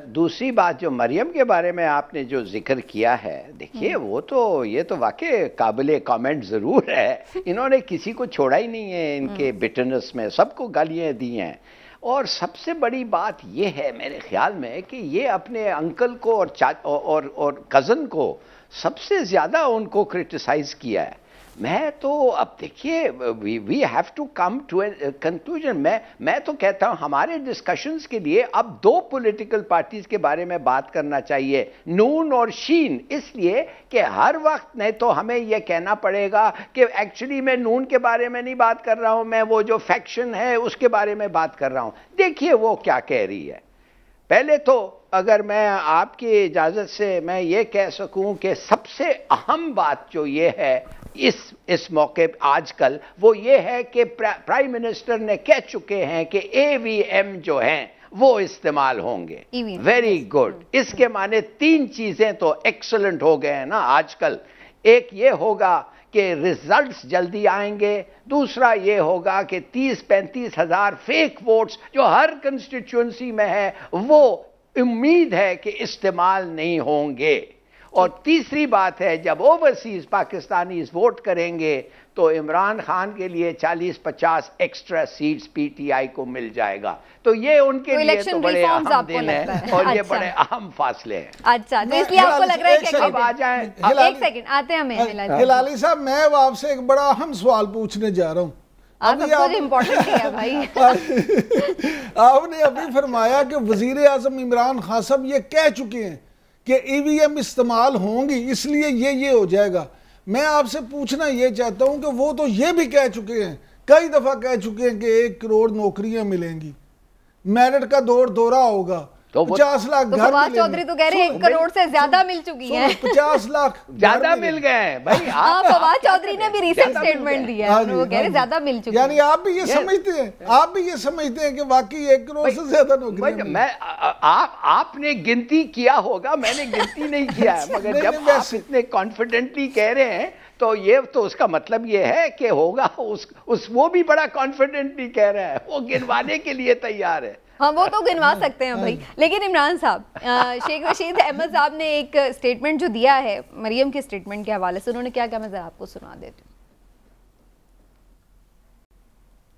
दूसरी बात, जो मरियम के बारे में आपने जो जिक्र किया है, देखिए वो तो ये तो वाकई काबिले कमेंट ज़रूर है। इन्होंने किसी को छोड़ा ही नहीं है इनके बिटरनेस में, सबको गालियाँ दी हैं। और सबसे बड़ी बात ये है मेरे ख्याल में कि ये अपने अंकल को और कज़न को सबसे ज़्यादा उनको क्रिटिसाइज़ किया है। मैं तो अब देखिए, we have to come to a conclusion. मैं तो कहता हूं हमारे डिस्कशंस के लिए अब 2 पॉलिटिकल पार्टीज के बारे में बात करना चाहिए, नून और शीन। इसलिए कि हर वक्त नहीं तो हमें यह कहना पड़ेगा कि एक्चुअली मैं नून के बारे में नहीं बात कर रहा हूं, मैं वो जो फैक्शन है उसके बारे में बात कर रहा हूं। देखिए वो क्या कह रही है। पहले तो अगर मैं आपकी इजाज़त से मैं ये कह सकूं कि सबसे अहम बात जो ये है इस मौके आजकल, वो ये है कि प्राइम मिनिस्टर ने कह चुके हैं कि AVM जो हैं वो इस्तेमाल होंगे। Very good. इसके माने 3 चीज़ें तो एक्सलेंट हो गए हैं ना आजकल। एक ये होगा कि रिजल्ट्स जल्दी आएंगे, दूसरा ये होगा कि 30-35 हजार फेक वोट्स जो हर कंस्टिट्यूएंसी में है वो उम्मीद है कि इस्तेमाल नहीं होंगे। और तीसरी बात है, जब ओवरसीज पाकिस्तानीज वोट करेंगे तो इमरान खान के लिए 40-50 एक्स्ट्रा सीट्स पीटीआई को मिल जाएगा। तो ये उनके लिए तो बड़े अहम दिन है और ये बड़े अहम फासले हैं। अच्छा, तो इसलिए आपको लग रहा है कि अब आ जाए, एक सेकंड आते हैं हमें। हिलाली साहब, मैं आपसे एक बड़ा अहम सवाल पूछने जा रहा हूँ। इम्पोर्टेंट है भाई। आपने अभी फरमाया कि वजीर आजम इमरान खान साहब ये कह चुके हैं कि ईवीएम इस्तेमाल होंगी, इसलिए ये हो जाएगा। मैं आपसे पूछना ये चाहता हूं कि वो तो ये भी कह चुके हैं, कई दफा कह चुके हैं कि 1 करोड़ नौकरियां मिलेंगी, मेरिट का दौरा होगा, तो 50 लाख तो फवाद चौधरी तो कह रहे हैं 1 करोड़ से ज्यादा मिल चुकी है। 50 लाख ज्यादा मिल गए हैं भाई। फवाद चौधरी ने भी रिसेंट स्टेटमेट दिया है, वो कह रहे ज्यादा मिल चुकी है। यानी आप भी ये समझते हैं, आप भी ये समझते हैं कि वाकई 1 करोड़ से ज्यादा नौकरी। मैं आपने गिनती किया होगा, मैंने गिनती नहीं किया है, मगर जब आप इतने कॉन्फिडेंटली कह रहे हैं तो ये तो उसका मतलब ये है कि होगा। वो भी बड़ा कॉन्फिडेंटली कह रहा है, वो गिनवाने के लिए तैयार है। हाँ, वो तो गिनवा सकते हैं भाई। लेकिन इमरान साहब, शेख रशीद अहमद साहब ने एक स्टेटमेंट जो दिया है मरियम के स्टेटमेंट के हवाले से, उन्होंने क्या कहा, मैं जरा आपको सुना देती हूँ।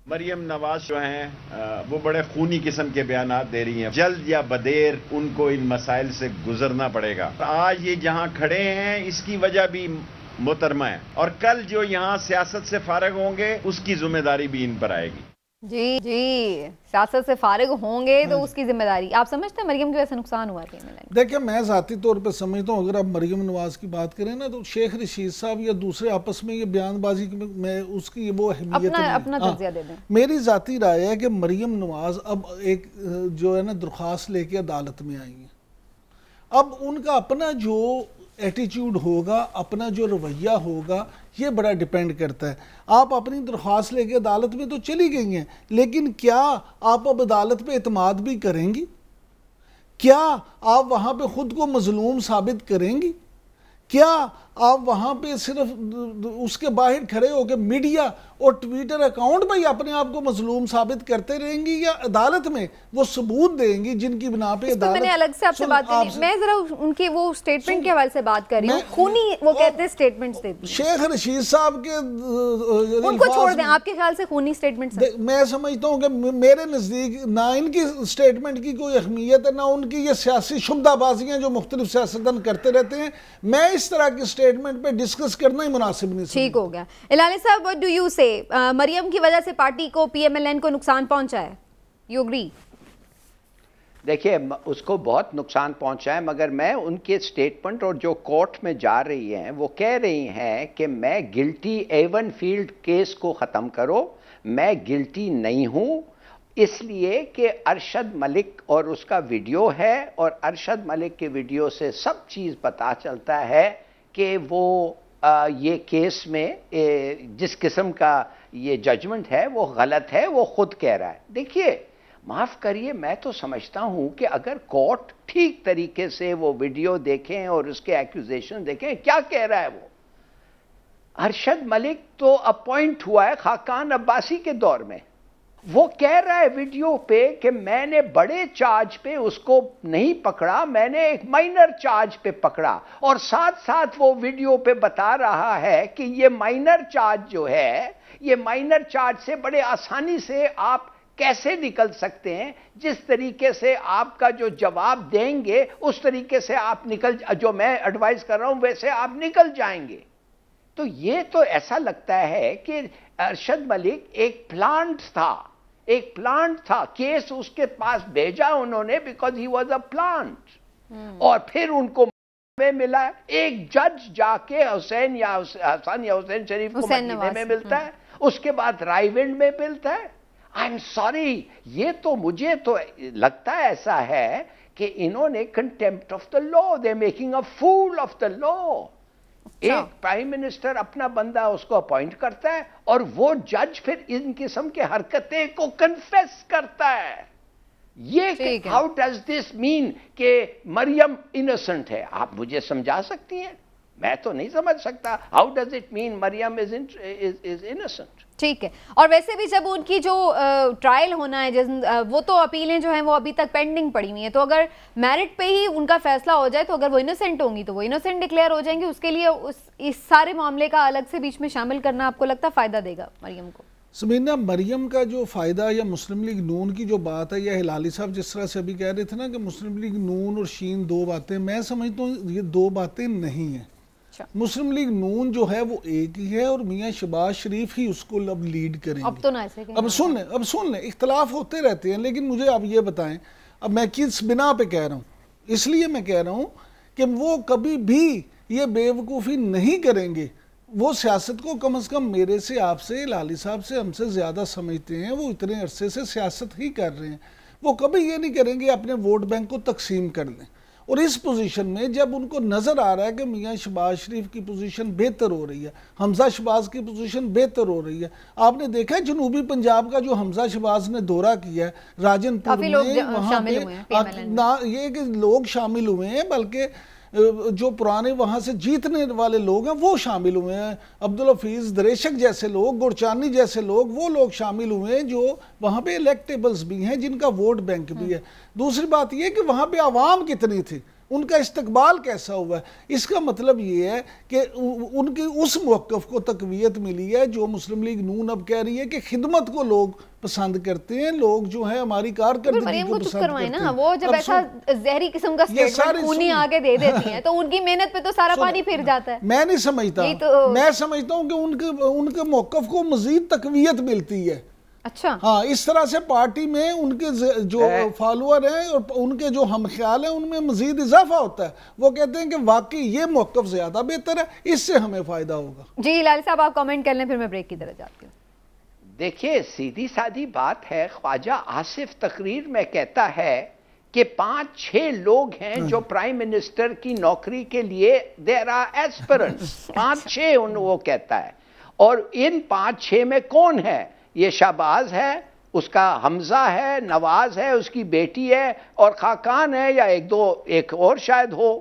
मरियम नवाज जो हैं वो बड़े खूनी किस्म के बयानात दे रही हैं। जल्द या बदेर उनको इन मसाइल से गुजरना पड़ेगा। आज ये जहां खड़े हैं इसकी वजह भी मोहतरमा है, और कल जो यहां सियासत से फारिग होंगे उसकी जिम्मेदारी भी इन पर आएगी। जी जी, सियासत से फारिग होंगे तो उसकी जिम्मेदारी। आप समझते हैं मरियम की वजह से नुकसान हुआ? देखिए, मैं ज़ाती तौर पे समझता हूँ, अगर आप मरियम नवाज की बात करें ना, तो शेख रशीद साहब या दूसरे आपस में ये बयानबाजी में उसकी वो अहमियत अपना तज्जिया दे दें। मेरी ज़ाती राय है कि मरियम नवाज अब एक जो है ना दरख्वास्त लेके अदालत में आई है। अब उनका अपना जो एटीट्यूड होगा, अपना जो रवैया होगा, ये बड़ा डिपेंड करता है। आप अपनी दरख्वास्त लेके अदालत में तो चली गई हैं, लेकिन क्या आप अब अदालत पे एतमाद भी करेंगी? क्या आप वहाँ पे ख़ुद को मजलूम साबित करेंगी? क्या आप वहाँ पे सिर्फ उसके बाहर खड़े होकर मीडिया और ट्विटर अकाउंट पर ही अपने आप को मजलूम साबित करते रहेंगी, या अदालत में वो सबूत देंगी जिनकी बिना पे अदालत? मैंने अलग से आपसे बात करनी, मैं जरा उनके वो स्टेटमेंट के हवाले से बात कर रही हूँ। खूनी वो कहते हैं स्टेटमेंट्स देते हैं। शेख रशीद साहब के उनको छोड़ दें, आपके ख्याल से खूनी स्टेटमेंट्स? मैं समझता हूँ कि मेरे नज़दीक ना इनकी स्टेटमेंट की कोई अहमियत है, ना उनकी ये सियासी शुबदाबाजियाँ जो मुख्तलिफ सियासतदान करते रहते हैं। मैं इस तरह की स्टेटमेंट पे डिस्कस करना ही मुनासिब नहीं। ठीक हो गया। इलानी साहब, व्हाट डू यू से? मरियम की वजह से पार्टी को, पीएमएलएन को नुकसान पहुंचा है, यू एग्री? देखिए, उसको बहुत नुकसान पहुंचा है, मगर मैं उनके स्टेटमेंट और जो कोर्ट में जा रही हैं वो कह रही हैं कि मैं गिल्टी, एवन फील्ड केस को ख़त्म करो, मैं गिल्टी नहीं हूं, इसलिए कि अरशद मलिक और उसका वीडियो है, और अरशद मलिक के वीडियो से सब चीज़ पता चलता है कि वो ये केस में जिस किस्म का ये जजमेंट है वो गलत है, वो खुद कह रहा है। देखिए, माफ़ करिए, मैं तो समझता हूं कि अगर कोर्ट ठीक तरीके से वो वीडियो देखें और उसके एक्यूजेशन देखें, क्या कह रहा है वो। अरशद मलिक तो अपॉइंट हुआ है खाकान अब्बासी के दौर में। वो कह रहा है वीडियो पे कि मैंने बड़े चार्ज पे उसको नहीं पकड़ा, मैंने एक माइनर चार्ज पे पकड़ा, और साथ साथ वो वीडियो पे बता रहा है कि ये माइनर चार्ज जो है, ये माइनर चार्ज से बड़े आसानी से आप कैसे निकल सकते हैं, जिस तरीके से आपका जो जवाब देंगे उस तरीके से आप निकल, जो मैं एडवाइस कर रहा हूं वैसे आप निकल जाएंगे। तो ये तो ऐसा लगता है कि अरशद मलिक एक प्लांट था, केस उसके पास भेजा उन्होंने because he was a plant, और फिर उनको में मिला। एक जज जाके हसन या हुसैन शरीफ को मदीने में मिलता है, उसके बाद रायविंड में मिलता है। आई एम सॉरी, ये तो मुझे तो लगता है ऐसा है कि इन्होंने contempt of the law, they making a fool of the law. एक प्राइम मिनिस्टर अपना बंदा उसको अपॉइंट करता है, और वो जज फिर इन किस्म के हरकतें को कन्फेस करता है। ये हाउ डज दिस मीन कि मरियम इनोसेंट है? आप मुझे समझा सकती हैं? मैं तो नहीं समझ सकता। How does it mean Maryam is innocent? ठीक है, और वैसे भी जब उनकी जो ट्रायल होना है, वो तो अपीलें जो हैं वो अभी तक पेंडिंग पड़ी हुई हैं, तो अगर मेरिट पे ही उनका फैसला हो जाए तो अगर वो इनोसेंट होंगी तो वो इनोसेंट डिक्लेयर हो जाएंगी। उसके लिए इस सारे मामले का अलग से बीच में शामिल करना आपको लगता है फ़ायदा देगा मरियम को? समीना, मरियम का जो फ़ायदा या मुस्लिम लीग नून की जो बात है, या हिलाली साहब जिस तरह से अभी कह रहे थे ना कि मुस्लिम लीग नून और शीन दो बातें, मैं समझता हूँ ये दो बातें नहीं हैं। मुस्लिम लीग नून जो है वो एक ही है और मियाँ शहबाज शरीफ ही उसको अब लीड करेंगे। अब तो ना ऐसे अब सुन लें, इख्तलाफ होते रहते हैं, लेकिन मुझे अब ये बताएं, अब मैं किस बिना पे कह रहा हूँ, इसलिए मैं कह रहा हूँ कि वो कभी भी ये बेवकूफ़ी नहीं करेंगे। वो सियासत को कम से कम मेरे से, आपसे, लाली साहब से, हमसे ज़्यादा समझते हैं। वो इतने अरसे से सियासत ही कर रहे हैं। वो कभी ये नहीं करेंगे अपने वोट बैंक को तकसीम कर लें। और इस पोजीशन में जब उनको नज़र आ रहा है कि मियाँ शहबाज शरीफ की पोजीशन बेहतर हो रही है, हमजा शहबाज की पोजीशन बेहतर हो रही है, आपने देखा है जनूबी पंजाब का जो हमजा शहबाज ने दौरा किया है राजनपुर में, वहाँ पे ना ये कि लोग शामिल हुए हैं, बल्कि जो पुराने वहाँ से जीतने वाले लोग हैं वो शामिल हुए हैं। अब्दुल हफीज़ दरेशक जैसे लोग, गुरचानी जैसे लोग, वो लोग शामिल हुए हैं जो वहाँ पे इलेक्टेबल्स भी हैं, जिनका वोट बैंक भी है। दूसरी बात ये कि वहाँ पे आवाम कितनी थी, उनका इस्तकबाल कैसा हुआ है। इसका मतलब ये है कि उनकी उस मौक़िफ़ को तक़वियत मिली है जो मुस्लिम लीग नून अब कह रही है कि खिदमत को लोग पसंद करते हैं, लोग जो है हमारी कारकर्दगी को पसंद करते हैं ना। वो जब ऐसा जहरी किस्म का स्टेटमेंट खूनी आगे दे देती हैं तो उनकी मेहनत पे तो सारा पानी फिर जाता है। मैं नहीं समझता, मैं समझता हूँ कि उनके मौक़िफ़ को मज़ीद तक़वियत मिलती है। अच्छा, हाँ, इस तरह से पार्टी में उनके जो फॉलोअर हैं और उनके जो हमख्याल हैं उनमें मजीद इजाफा होता है। वो कहते हैं कि वाकई ये मौक़िफ़ ज़्यादा बेहतर है, इससे हमें फ़ायदा होगा। जी लाली साहब, आप कमेंट कर लें, फिर मैं ब्रेक की तरफ जाती हूँ। देखिए, सीधी सादी बात है, ख्वाजा आसिफ तकरीर में कहता है कि 5-6 लोग हैं जो प्राइम मिनिस्टर की नौकरी के लिए देयर आर एस्पिरेंट्स, 5-6 वो कहता है। और इन 5-6 में कौन है? ये शहबाज है, उसका हमजा है, नवाज है, उसकी बेटी है, और खाकान है, या एक और शायद हो।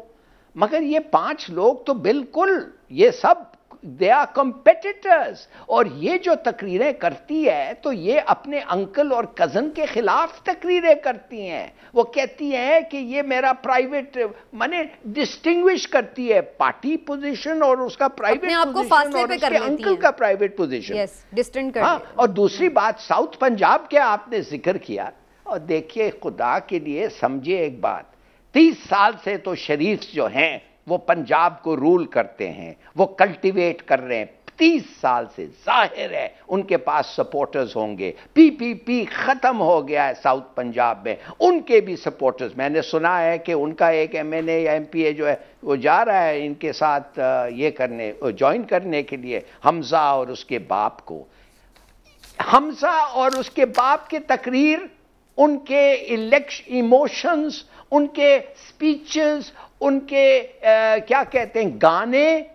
मगर ये 5 लोग तो बिल्कुल, ये सब दे आर कॉम्पिटिटर्स। और ये जो तकरीरें करती है तो ये अपने अंकल और कज़न के खिलाफ तकरीरें करती हैं। वो कहती हैं कि ये मेरा प्राइवेट, माने डिस्टिंग्विश करती है पार्टी पोजीशन और उसका प्राइवेट पोजीशन और उसके अंकल का प्राइवेट पोजीशन, डिस्टेंट कर। हाँ, और दूसरी बात, साउथ पंजाब के आपने जिक्र किया, और देखिए खुदा के लिए समझिए एक बात, 30 साल से तो शरीफ जो हैं वो पंजाब को रूल करते हैं, वो कल्टीवेट कर रहे हैं 30 साल से। जाहिर है उनके पास सपोर्टर्स होंगे। पीपीपी खत्म हो गया है साउथ पंजाब में, उनके भी सपोर्टर्स। मैंने सुना है कि उनका एक एमएनए या एमपीए जो है वो जा रहा है इनके साथ ये करने, ज्वाइन करने के लिए, हमजा और उसके बाप को। हमजा और उसके बाप के तकरीर, उनके इमोशंस, उनके स्पीचेस, उनके क्या कहते हैं गाने,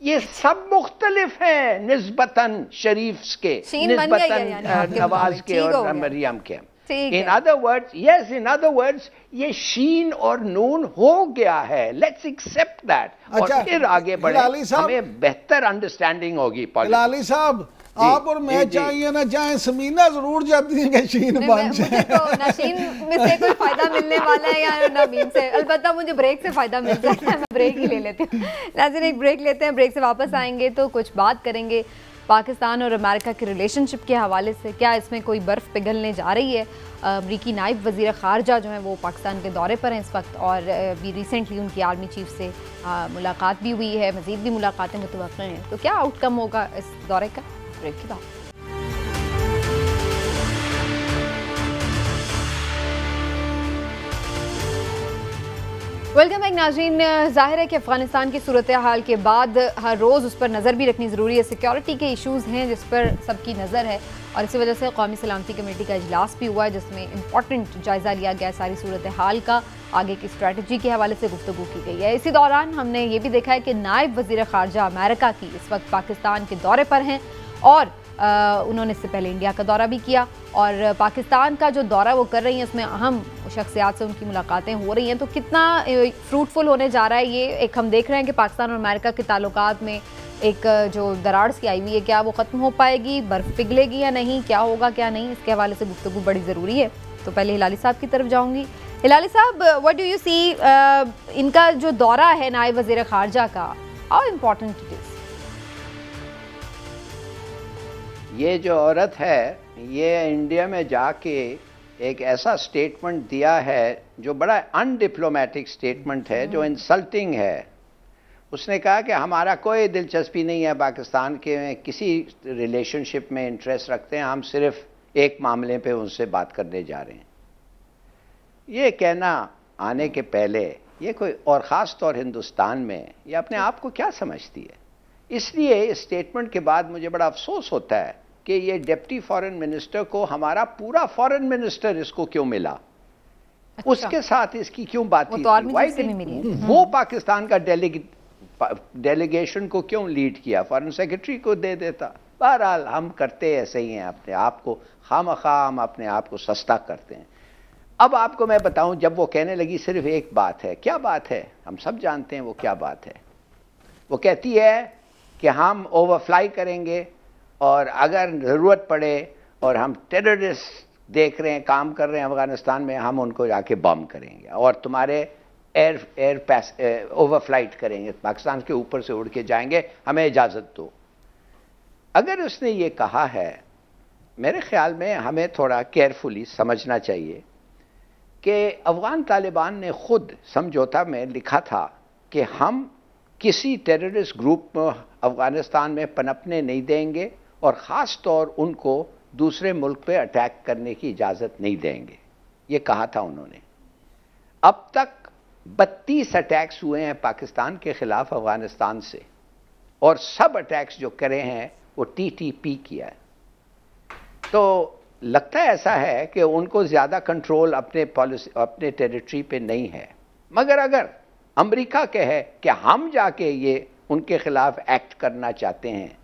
ये सब मुख्तलिफ हैं निस्बतन शरीफ के, निस्बतन नवाज के और मरियम के। In other words, yes, in other words ये शीन और नून हो गया है। लेट्स एक्सेप्ट दैट, और फिर आगे बढ़े, हमें बेहतर अंडरस्टैंडिंग होगी। लाली साहब, आप और मैं चाहिए ना चाहे, समीना जरूर जाती है कि शीन बन जाए। तो नाशीन में से कोई फायदा मिलने वाला है या नवीन से? अलबत्ता मुझे ब्रेक से फायदा मिल जाता है, मैं ब्रेक ही ले लेती हूँ। नाज़रीन, एक ब्रेक लेते हैं, ब्रेक से वापस आएंगे तो कुछ बात करेंगे पाकिस्तान और अमेरिका के रिलेशनशिप के हवाले से। क्या इसमें कोई बर्फ़ पिघलने जा रही है? अमरीकी नायब वज़ीर ख़ारजा जो हैं वो पाकिस्तान के दौरे पर हैं इस वक्त, और अभी रिसेंटली उनकी आर्मी चीफ से मुलाकात भी हुई है, मज़ीद भी मुलाकातें मुतवक्किल हैं। तो क्या आउटकम होगा इस दौरे का? ब्रेक के बाद। वेलकम बैक नाज़रीन। ज़ाहिर है कि अफ़गानिस्तान की सूरत हाल के बाद हर रोज़ उस पर नज़र भी रखनी ज़रूरी है। सिक्योरिटी के इशूज़ हैं जिस पर सबकी नज़र है, और इसी वजह से कौमी सलामती कमेटी का इजलास भी हुआ है जिसमें इंपॉर्टेंट जायज़ा लिया गया सारी सूरत हाल का, आगे की स्ट्रेटजी के हवाले से गुफ्तगू की गई है। इसी दौरान हमने ये भी देखा है कि नायब वज़ीर ख़ारजा अमेरिका की इस वक्त पाकिस्तान के दौरे पर हैं, और उन्होंने इससे पहले इंडिया का दौरा भी किया और पाकिस्तान का जो दौरा वो कर रही हैं उसमें अहम शख्सियात से उनकी मुलाकातें हो रही हैं। तो कितना फ्रूटफुल होने जा रहा है ये, एक हम देख रहे हैं कि पाकिस्तान और अमेरिका के ताल्लुकात में एक जो दरार सी आई हुई है, क्या वो ख़त्म हो पाएगी, बर्फ़ पिघलेगी या नहीं, क्या होगा क्या नहीं, इसके हवाले से गुफ्तगू बड़ी ज़रूरी है। तो पहले हिलाली साहब की तरफ जाऊँगी। हिलाली साहब, व्हाट डू यू सी, इनका जो दौरा है नायब वज़ीर ख़ारजा का, हाउ इम्पोर्टेंट इट इज़? ये जो औरत है ये इंडिया में जाके एक ऐसा स्टेटमेंट दिया है जो बड़ा अनडिप्लोमेटिक स्टेटमेंट है, जो इंसल्टिंग है। उसने कहा कि हमारा कोई दिलचस्पी नहीं है पाकिस्तान के किसी रिलेशनशिप में इंटरेस्ट रखते हैं, हम सिर्फ एक मामले पे उनसे बात करने जा रहे हैं। ये कहना आने के पहले ये कोई और ख़ास तौर हिंदुस्तान में ये अपने आप को क्या समझती है। इसलिए इस स्टेटमेंट के बाद मुझे बड़ा अफसोस होता है कि ये डिप्टी फॉरेन मिनिस्टर को हमारा पूरा फॉरेन मिनिस्टर इसको क्यों मिला। अच्छा। उसके साथ इसकी क्यों बात थी, वो पाकिस्तान का डेलीगेशन को क्यों लीड किया, फॉरेन सेक्रेटरी को दे देता। बहरहाल हम करते ऐसे ही हैं, अपने आप को खामखा हम अपने आप को सस्ता करते हैं। अब आपको मैं बताऊं, जब वो कहने लगी सिर्फ एक बात है, क्या बात है हम सब जानते हैं वो क्या बात है। वो कहती है कि हम ओवरफ्लाई करेंगे और अगर ज़रूरत पड़े और हम टेररिस्ट देख रहे हैं काम कर रहे हैं अफगानिस्तान में, हम उनको जाके बम करेंगे और तुम्हारे एयर ओवरफ्लाइट करेंगे, पाकिस्तान के ऊपर से उड़ के जाएंगे, हमें इजाज़त दो। अगर उसने ये कहा है, मेरे ख्याल में हमें थोड़ा केयरफुली समझना चाहिए कि अफ़गान तालिबान ने खुद समझौता में लिखा था कि हम किसी टेररिस्ट ग्रुप में अफ़गानिस्तान में पनपने नहीं देंगे और ख़ास तौर उनको दूसरे मुल्क पे अटैक करने की इजाज़त नहीं देंगे, ये कहा था उन्होंने। अब तक 32 अटैक्स हुए हैं पाकिस्तान के ख़िलाफ़ अफ़गानिस्तान से, और सब अटैक्स जो करे हैं वो TTP किया है। तो लगता है ऐसा है कि उनको ज़्यादा कंट्रोल अपने टेरिटरी पे नहीं है। मगर अगर अमेरिका कहे कि हम जाके ये उनके ख़िलाफ़ एक्ट करना चाहते हैं,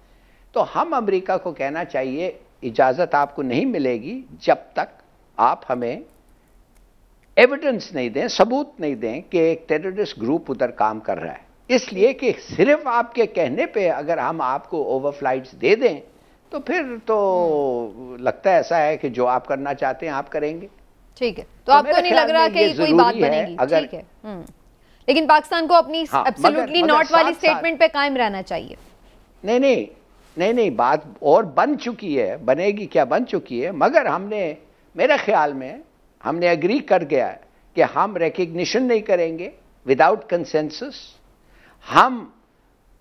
तो हम अमेरिका को कहना चाहिए इजाज़त आपको नहीं मिलेगी जब तक आप हमें एविडेंस नहीं दें, सबूत नहीं दें कि एक टेररिस्ट ग्रुप उधर काम कर रहा है। इसलिए कि सिर्फ आपके कहने पे अगर हम आपको ओवरफ्लाइट्स दे दें तो फिर तो लगता है ऐसा है कि जो आप करना चाहते हैं आप करेंगे। ठीक है, तो आपको नहीं लग रहा कि कोई बात बनेगी? ठीक है, लेकिन पाकिस्तान को अपनी एब्सोल्युटली नॉट वाली स्टेटमेंट पे कायम रहना चाहिए। नहीं, बात और बन चुकी है, बनेगी क्या, बन चुकी है। मगर हमने, मेरे ख्याल में हमने एग्री कर गया कि हम रिकग्निशन नहीं करेंगे विदाउट कंसेंसस, हम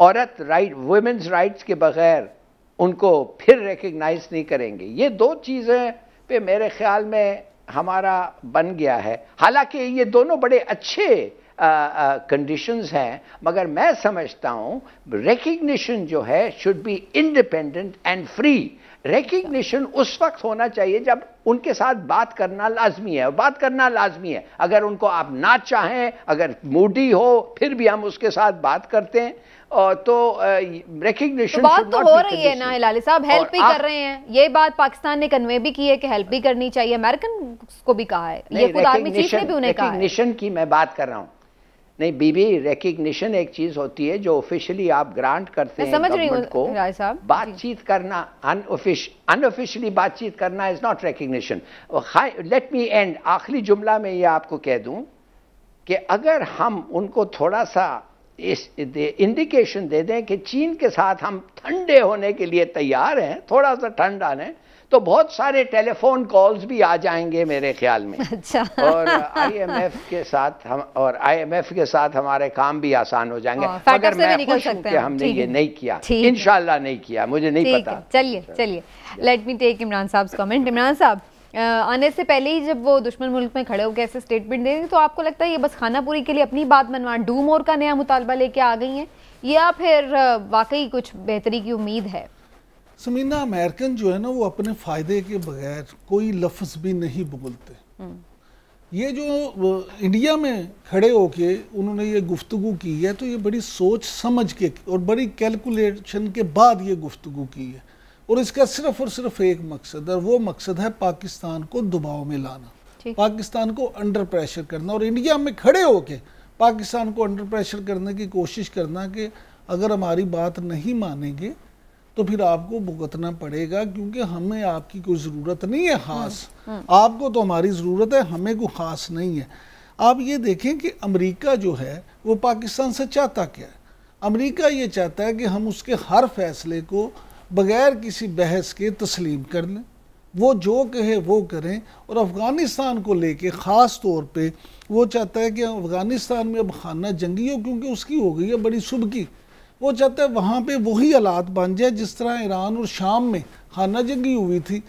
औरत राइट, वुमेन्स राइट्स के बगैर उनको फिर रिकग्नाइज नहीं करेंगे। ये दो चीज़ें पे मेरे ख्याल में हमारा बन गया है। हालांकि ये दोनों बड़े अच्छे कंडीशंस हैं, मगर मैं समझता हूँ रिकग्निशन जो है should be independent and free. Recognition उस वक्त होना चाहिए जब उनके साथ बात करना लाजमी है, और बात करना लाजमी है। अगर उनको आप ना चाहें, अगर मूडी हो, फिर भी हम उसके साथ बात करते हैं, और तो रिकग्निशन तो बात तो हो रही है ना हिलाली साहब, हेल्प भी कर रहे हैं। ये बात पाकिस्तान ने कन्वे भी की है कि हेल्प भी करनी चाहिए, अमेरिकन को भी कहा है, ये खुद आर्मी चीफ ने भी उन्हें कहा है। रिकग्निशन की मैं बात कर रहा हूँ। नहीं बीबी, रिकग्निशन एक चीज होती है जो ऑफिशियली आप ग्रांट करते हैं गवर्नमेंट को। बातचीत करना, अनऑफिशियली बातचीत करना is not recognition. Let me and, आखिरी जुमला में ये आपको कह दूं कि अगर हम उनको थोड़ा सा इंडिकेशन दे दें कि चीन के साथ हम ठंडे होने के लिए तैयार हैं, थोड़ा सा ठंड आने, तो बहुत सारे टेलीफोन कॉल्स भी आ जाएंगे मेरे ख्याल में। अच्छा। और IMF के साथ हमारे काम भी आसान हो जाएंगे। मगर मैं खुश हूं कि हमने ये नहीं किया, इंशाल्लाह नहीं किया, मुझे नहीं पता। चलिए लेट मी टेक इमरान साहब कमेंट। इमरान साहब, आने से पहले ही जब वो दुश्मन मुल्क में खड़े होकर ऐसे स्टेटमेंट दे रही, तो आपको लगता है ये बस खानापुरी के लिए अपनी बात मनवा, डू मोर का नया मुतालबा लेके आ गई हैं, या फिर वाकई कुछ बेहतरी की उम्मीद है? समीना, अमेरिकन जो है ना वो अपने फ़ायदे के बगैर कोई लफ्ज़ भी नहीं बोलते। ये जो इंडिया में खड़े होके उन्होंने ये गुफ्तगू की है, तो ये बड़ी सोच समझ के और बड़ी कैलकुलेशन के बाद ये गुफ्तगू की है। और इसका सिर्फ और सिर्फ एक मकसद है, वो मकसद है पाकिस्तान को दबाव में लाना, पाकिस्तान को अंडर प्रेशर करना और इंडिया में खड़े होके पाकिस्तान को अंडर प्रेशर करने की कोशिश करना कि अगर हमारी बात नहीं मानेंगे तो फिर आपको भुगतना पड़ेगा, क्योंकि हमें आपकी कोई ज़रूरत नहीं है ख़ास, आपको तो हमारी ज़रूरत है, हमें कोई ख़ास नहीं है। आप ये देखें कि अमेरिका जो है वो पाकिस्तान से चाहता क्या है। अमेरिका ये चाहता है कि हम उसके हर फैसले को बग़ैर किसी बहस के तस्लीम कर लें, वो जो कहे वो करें। और अफ़गानिस्तान को लेके ख़ास तौर पे वो चाहता है कि अफ़गानिस्तान में अब खाना जंगी हो, क्योंकि उसकी हो गई है बड़ी सुबकी। वो चाहता है वहाँ पे वही हालात बन जाए जिस तरह ईरान और शाम में खाना जंगी हुई थी,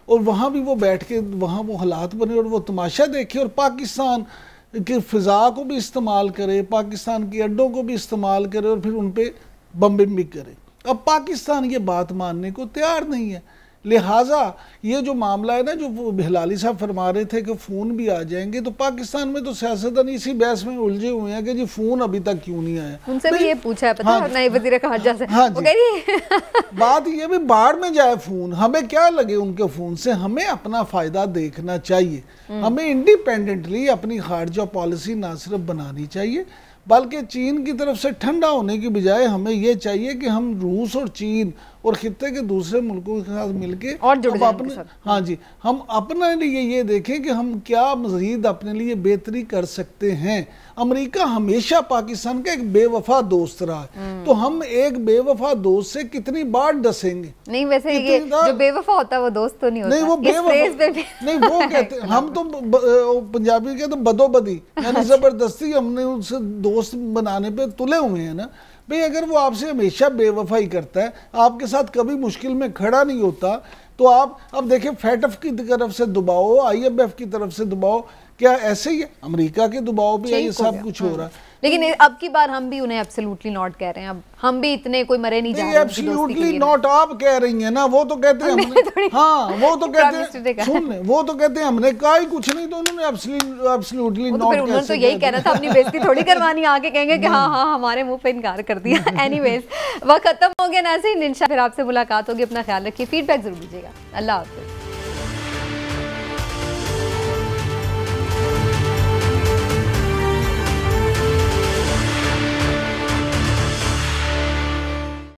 और वहाँ भी वो बैठ के वहाँ वो हालात बने और वो तमाशा देखे और पाकिस्तान की फ़िज़ा को भी इस्तेमाल करे, पाकिस्तान के अड्डों को भी इस्तेमाल करे और फिर उन पर बम्बिंग भी करे। अब पाकिस्तान ये बात मानने को तैयार नहीं है, लिहाजा ये जो मामला है ना, जो हिलाली साहब फरमा रहे थे कि फ़ोन भी आ जाएंगे, तो पाकिस्तान में तो सियासतदान इसी बहस में उलझे हुए हैं कि जी फ़ोन अभी तक क्यों नहीं आया। उनसे भी ये पूछा है, पता है, नए वज़ीर ख़ारजा से। हाँ वो कह रही बात ये भी बाढ़ में जाए फ़ोन, हमें क्या लगे उनके फ़ोन से, हमें अपना फ़ायदा देखना चाहिए, हमें इंडिपेंडेंटली अपनी खारजा पॉलिसी ना सिर्फ बनानी चाहिए बल्कि चीन की तरफ से ठंडा होने की बजाय हमें ये चाहिए कि हम रूस और चीन और खित्ते के दूसरे मुल्कों के साथ मिलके और जुड़ जाएं अपने, हाँ जी, हम अपने लिए ये देखें कि हम क्या मज़ीद अपने लिए बेहतरी कर सकते हैं। अमेरिका हमेशा पाकिस्तान का एक बेवफा दोस्त रहा है, तो हम एक बेवफा दोस्त से कितनी बार डसेंगे। नहीं, वैसे ये जो बेवफा होता है वो दोस्त तो नहीं होता। नहीं, वो बेवफा नहीं, वो कहते हम तो पंजाबी कहते बदोबदी, यानी जबरदस्ती हमने उससे दोस्त बनाने पे तुले हुए हैं ना भाई। अगर वो आपसे हमेशा बेवफाई करता है, आपके साथ कभी मुश्किल में खड़ा नहीं होता, तो आप अब देखिए फैटफ की तरफ से दबाओ, IMF की तरफ से दबाओ, क्या ऐसे ही है? अमेरिका के दबाव पे ये सब कुछ हो रहा है। लेकिन अब की बार हम भी उन्हें एब्सोल्युटली नॉट कह रहे हैं, अब हम भी इतने कोई मरे नहीं जा रहे हैं। एब्सोल्युटली नॉट आप कह रही हैं ना, वो तो कहते हैं हमने, हाँ वो तो कहते हैं, सुन वो तो कहते हैं हमने कहा ही कुछ नहीं, तो उन्होंने एब्सोल्युटली नॉट, उन्होंने तो यही कहना था, अपनी बेइज्जती थोड़ी करवानी, आके कहेंगे कि हाँ हाँ हमारे मुंह पे इनकार कर दिया। एनीवेज वक्त खत्म हो गया, ऐसे ही इंशाल्लाह फिर आपसे मुलाकात होगी, अपना ख्याल रखिए, फीडबैक जरूर दीजिएगा। अल्लाह हाफिज़।